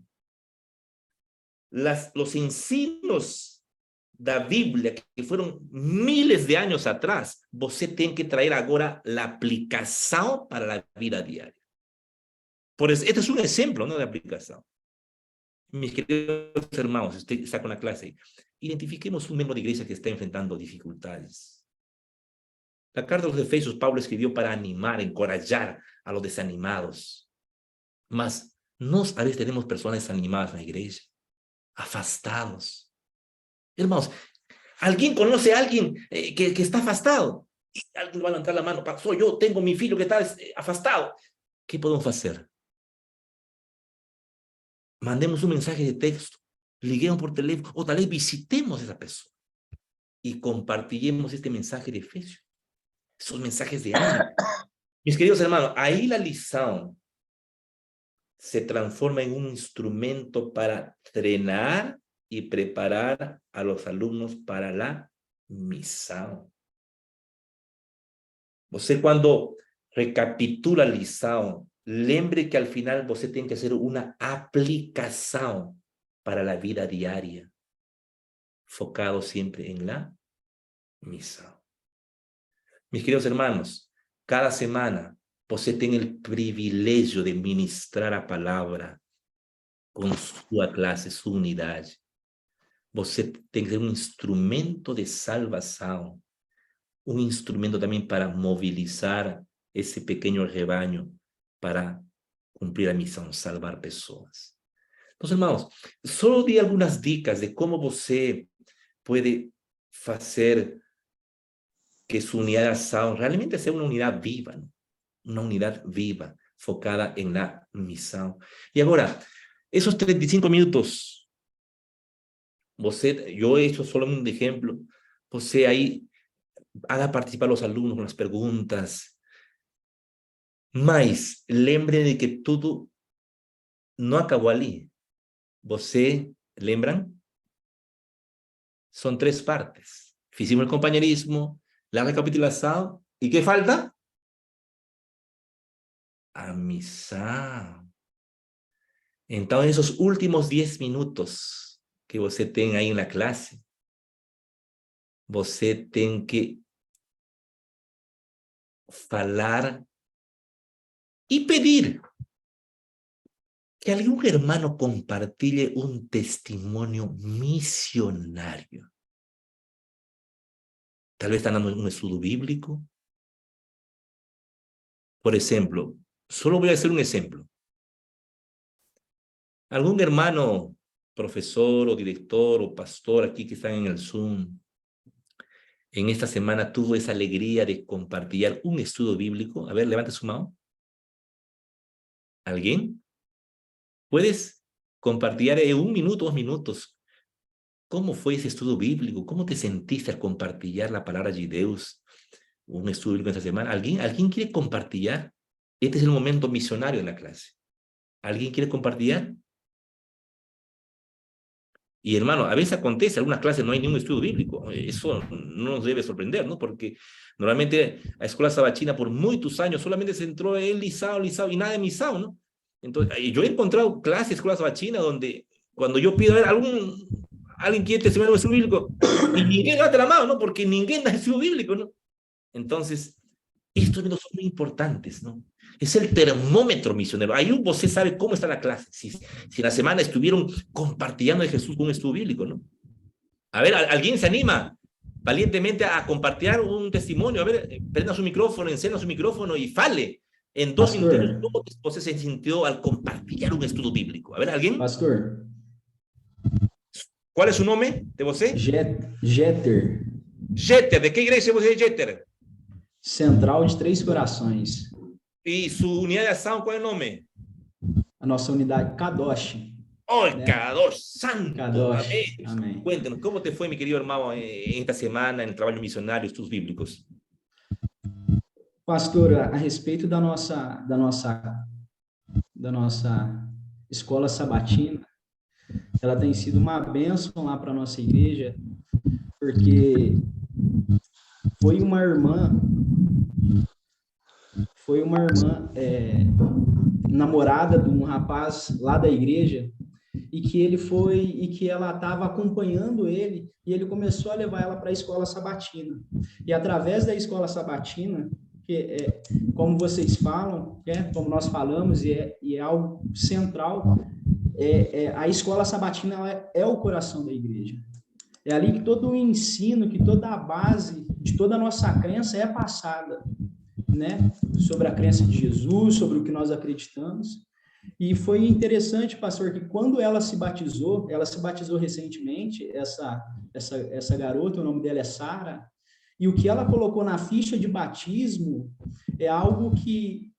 Los ensinos da Bíblia, que fueron miles de años atrás, você tem que traer agora la aplicación para la vida diaria. Por eso, este es un ejemplo, ¿no?, de aplicación. Mis queridos hermanos, usted está con la clase, identifiquemos un miembro de iglesia que está enfrentando dificultades. La carta de los Efesios, Pablo escribió para animar, encorajar a los desanimados. Mas, a veces tenemos personas desanimadas en la iglesia, afastados. Hermanos, ¿alguien conoce a alguien que está afastado? Alguien va a levantar la mano, soy yo, tengo mi hijo que está afastado. ¿Qué podemos hacer? Mandemos un mensaje de texto, liguemos por teléfono, o tal vez visitemos a esa persona y compartiremos este mensaje de Efesios, esos mensajes de ánimo. Mis queridos hermanos, ahí la lição se transforma en un instrumento para entrenar y preparar a los alumnos para la misión. Você, cuando recapitula a lição, lembre que al final você tem que hacer una aplicación para la vida diaria, focado siempre en la misión. Mis queridos hermanos, cada semana você tem el privilegio de ministrar a palavra com sua classe, sua unidade. Você tem que ser um instrumento de salvação, um instrumento também para movilizar esse pequeno rebanho para cumprir a missão, salvar pessoas. Então, irmãos, só dei algumas dicas de como você pode fazer que sua unidade de ação realmente seja uma unidade viva, ¿no? Uma unidade viva, focada em la missão. E agora, esos 35 minutos, yo he hecho solo un ejemplo, você ahí haga participar a los alumnos con las preguntas, mas lembre de que tudo no acabó ali. Você, lembran? Son 3 partes. Hicimos el compañerismo, la recapitulación, ¿y qué falta? A missão. Então, esos últimos 10 minutos que você tem aí na classe, você tem que falar e pedir que algum hermano compartilhe um testemunho missionário. Tal vez están dando un estudio bíblico. Por ejemplo, solo voy a hacer un ejemplo. Algún hermano, profesor o director o pastor aquí que están en el Zoom, en esta semana tuvo esa alegría de compartir un estudio bíblico. A ver, levante su mano. ¿Alguien? ¿Puedes compartir en 1 minuto, 2 minutos? ¿Cómo fue ese estudio bíblico? ¿Cómo te sentiste al compartir la palabra de Dios? Un estudio bíblico esta semana. ¿Alguien quiere compartir? Este es el momento misionario de la clase. ¿Alguien quiere compartir? Y hermano, a veces acontece, en algunas clases no hay ningún estudio bíblico. Eso no nos debe sorprender, ¿no? Porque normalmente la escuela sabatina por muchos años solamente se entró en lisao y nada de misao, ¿no? Entonces, yo he encontrado clases de escuela sabatina donde cuando yo pido a ver alguien quiere testimonio de estudio bíblico, y ninguém levanta la mano, ¿no? Porque ninguém da estudio bíblico, ¿no? Entonces, estos son muy importantes, ¿no? Es el termómetro misionero. Ahí você sabe cómo está la clase. Si la semana estuvieron compartiendo de Jesús con un estudio bíblico, ¿no? A ver, ¿alguien se anima valientemente a compartir un testimonio? A ver, prenda su micrófono, encenda su micrófono y fale en 2 Pastor. minutos cómo usted se sintió al compartir un estudio bíblico. A ver, ¿alguien? Pastor, ¿Cuál es su nombre de você? Jeter, Jeter. ¿De qué iglesia você es Jeter? Central de Três Corações. ¿Y su unidad de acción cuál es el nombre? A nossa unidade Kadosh. ¡Oh, ¿Eh? Kadosh Santo! Kadosh. Amén. Amém. Cuéntanos, ¿cómo te fue, mi querido hermano, en esta semana, en el trabajo misionario, estudios bíblicos? Pastor, a respeito da nossa escola sabatina, ela tem sido uma bênção lá para a nossa igreja, porque foi uma irmã namorada de um rapaz lá da igreja, e que ela estava acompanhando ele, e ele começou a levar ela para a escola sabatina. E através da escola sabatina, que como vocês falam, como nós falamos, e é algo central, a escola sabatina é o coração da igreja. É ali que todo o ensino, que toda a base de toda a nossa crença é passada, né? Sobre a crença de Jesus, sobre o que nós acreditamos. E foi interessante, pastor, que quando ela se batizou recentemente, essa garota, o nome dela é Sara, e o que ela colocou na ficha de batismo é algo que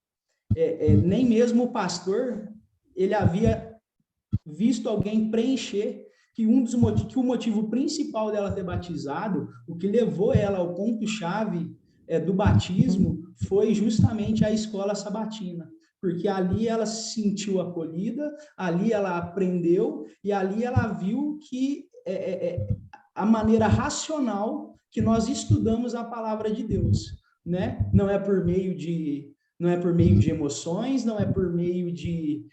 nem mesmo o pastor ele havia visto alguém preencher, que o motivo principal dela ter batizado, o que levou ela ao ponto-chave do batismo, foi justamente a escola sabatina, porque ali ela se sentiu acolhida, ali ela aprendeu, e ali ela viu que a maneira racional que nós estudamos a palavra de Deus, né? Não é por meio de emoções, não é por meio de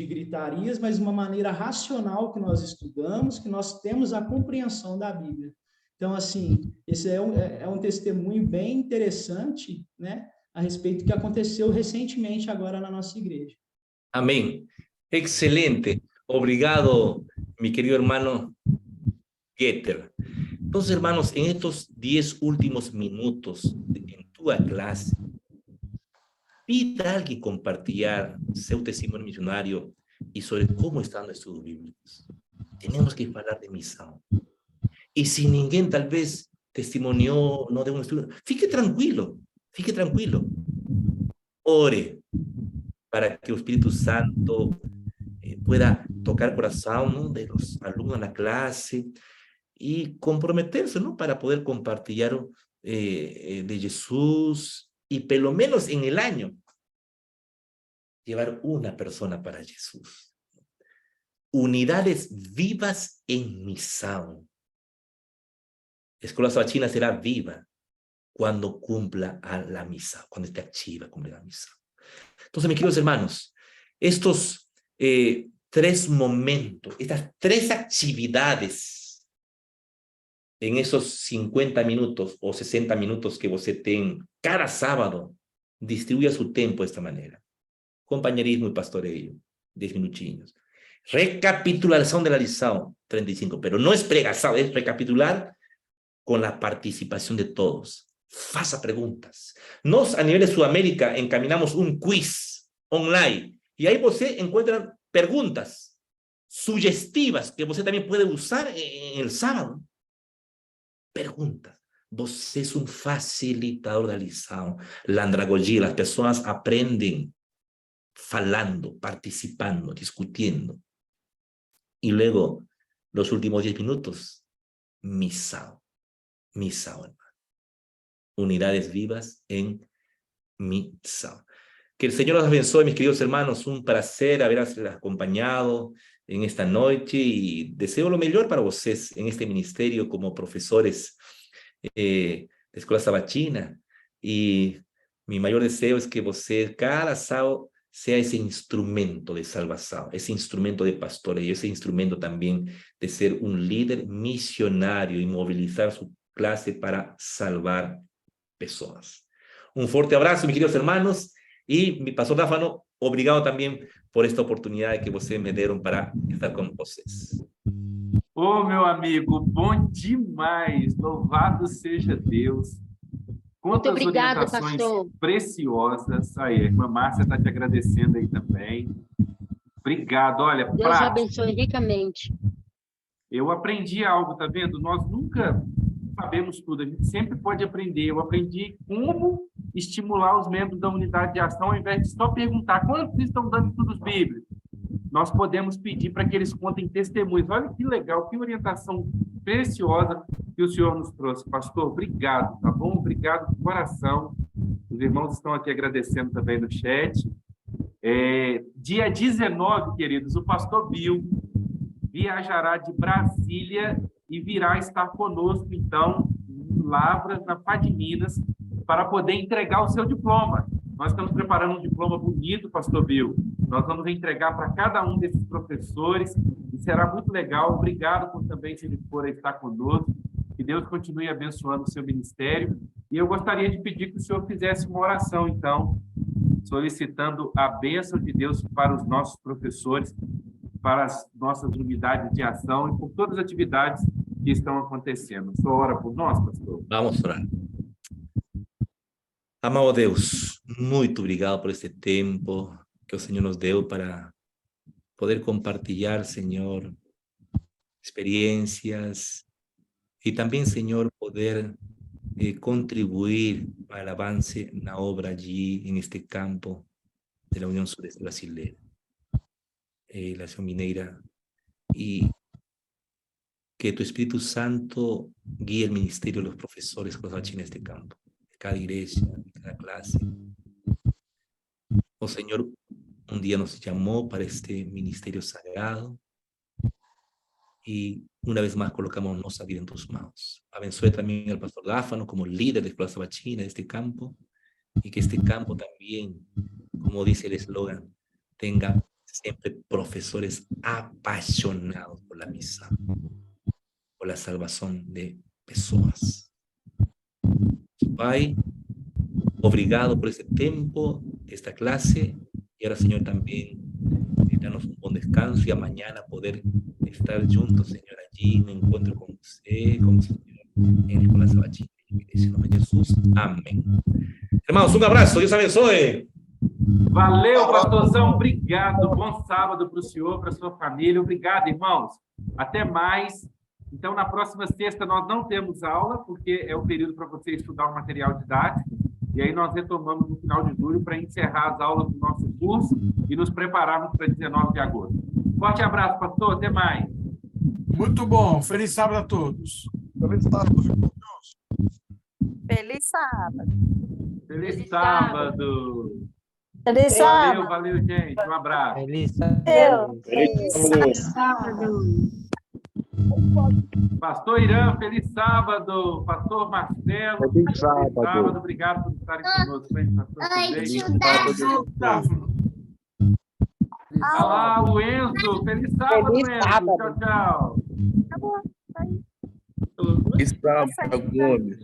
gritarias, mas uma maneira racional que nós estudamos, que nós temos a compreensão da Bíblia. Então, assim, esse é um testemunho bem interessante, né, a respeito do que aconteceu recentemente agora na nossa igreja. Amén. Excelente. Obrigado, mi querido hermano Jeter. Entonces, hermanos, en estos 10 últimos minutos en tu clase, pida a alguien compartir su testimonio misionario y sobre cómo están los estudios bíblicos. Tenemos que hablar de misión. Y si ninguém tal vez testimonió, no de un estudio, fique tranquilo. Ore para que el Espíritu Santo pueda tocar el corazón, ¿no?, de los alumnos en la clase y comprometerse, ¿no?, para poder compartir de Jesús y pelo menos en el año llevar una persona para Jesús. Unidades vivas en misión. La escuela sabatina será viva cuando cumpla a la misa, cuando esté activa, cumpla la misa. Entonces, mis queridos hermanos, estos 3 momentos, estas 3 actividades en esos 50 minutos o 60 minutos que você tem cada sábado, distribuya su tiempo de esta manera. Compañerismo y pastoreio, 10 minutinhos. Recapitulación de la lição, 35, pero no es pregação, es recapitular con la participación de todos. Faça preguntas. Nos, a nivel de Sudamérica, encaminamos un quiz online, y ahí você encuentra preguntas sugestivas que você también puede usar en el sábado. Perguntas. Você es un facilitador da lição. La andragogia, las personas aprenden falando, participando, discutiendo. Y luego, los últimos 10 minutos, misión, hermano. Unidades vivas en misión. Que el Señor los bendiga, mis queridos hermanos. Un placer haberles acompañado en esta noche y deseo lo mejor para ustedes en este ministerio como profesores de escuela sabatina. Y mi mayor deseo es que ustedes cada sábado sea ese instrumento de salvación, ese instrumento de pastoreo, ese instrumento también de ser un líder misionario y movilizar su clase para salvar personas. Un fuerte abrazo, mis queridos hermanos, y mi pastor Dáfano, obrigado también por esta oportunidad que ustedes me dieron para estar con ustedes. Ô, meu amigo, bom demais. Louvado seja Deus. Muito Quantas obrigada, orientações pastor. preciosas. Aí, a irmã Márcia está te agradecendo aí também. Obrigado. Olha, Deus prático. abençoe ricamente. Eu aprendi algo, tá vendo? Nós nunca sabemos tudo, a gente sempre pode aprender. Eu aprendi como estimular os membros da unidade de ação, ao invés de só perguntar quantos estão dando estudos bíblicos. Nós podemos pedir para que eles contem testemunhos. Olha que legal, que orientação preciosa que o senhor nos trouxe. Pastor, obrigado, tá bom? Obrigado de coração. Os irmãos estão aqui agradecendo também no chat. Dia 19, queridos, o pastor Bill viajará de Brasília e virá estar conosco, então, em Lavras, na FAD Minas, para poder entregar o seu diploma. Nós estamos preparando um diploma bonito, pastor Bill. Nós vamos entregar para cada um desses professores e será muito legal. Obrigado por também se dispor a estar conosco. Que Deus continue abençoando o seu ministério. E eu gostaria de pedir que o senhor fizesse uma oração, então, solicitando a bênção de Deus para os nossos professores, para as nossas unidades de ação e por todas as atividades que estão acontecendo. O senhor ora por nós, pastor? Vamos orar. Amado Deus, muito obrigado por este tempo que o Senhor nos deu para poder compartilhar, Senhor, experiências e também, Senhor, poder contribuir para o avance na obra allí, neste campo da União Sudeste Brasileira, la Acción Mineira, y que tu Espíritu Santo guíe el ministerio de los profesores que en este campo, de cada iglesia, de cada clase. Oh Señor, un día nos llamó para este ministerio sagrado y una vez más colocamos nuestra vida en tus manos. Abençoe también al pastor Gáfano como líder de Escuela Sabachina de este campo y que este campo también, como dice el eslogan, tenga siempre profesores apasionados por la misa, por la salvación de personas. Pai, obrigado por este tiempo, esta clase, y ahora, Señor, también danos un buen descanso y a mañana poder estar juntos, Señor, allí en encuentro con usted, con el Señor, en la Escuela Sabachina. En el nombre de Jesús. Amén. Hermanos, un abrazo. Dios abençoe. Valeu, pastorzão. Obrigado. Bom sábado para o senhor, para a sua família. Obrigado, irmãos. Até mais. Então, na próxima sexta, nós não temos aula, porque é o período para você estudar o material didático. E aí nós retomamos no final de julho para encerrar as aulas do nosso curso e nos prepararmos para 19 de agosto. Forte abraço, pastor. Até mais. Muito bom. Feliz sábado a todos. Feliz sábado. Feliz sábado. Feliz sábado. Feliz sábado. Valeu, gente. Um abraço. Feliz sábado. Feliz sábado. Pastor Irã, feliz sábado. Pastor Marcelo, feliz sábado. Obrigado por estarem conosco. Hein, pastor? Olá, o Enzo. Feliz sábado, Feliz Enzo. sábado. Tchau, tchau. Tá bom, tá aí. Feliz sábado, Gomes.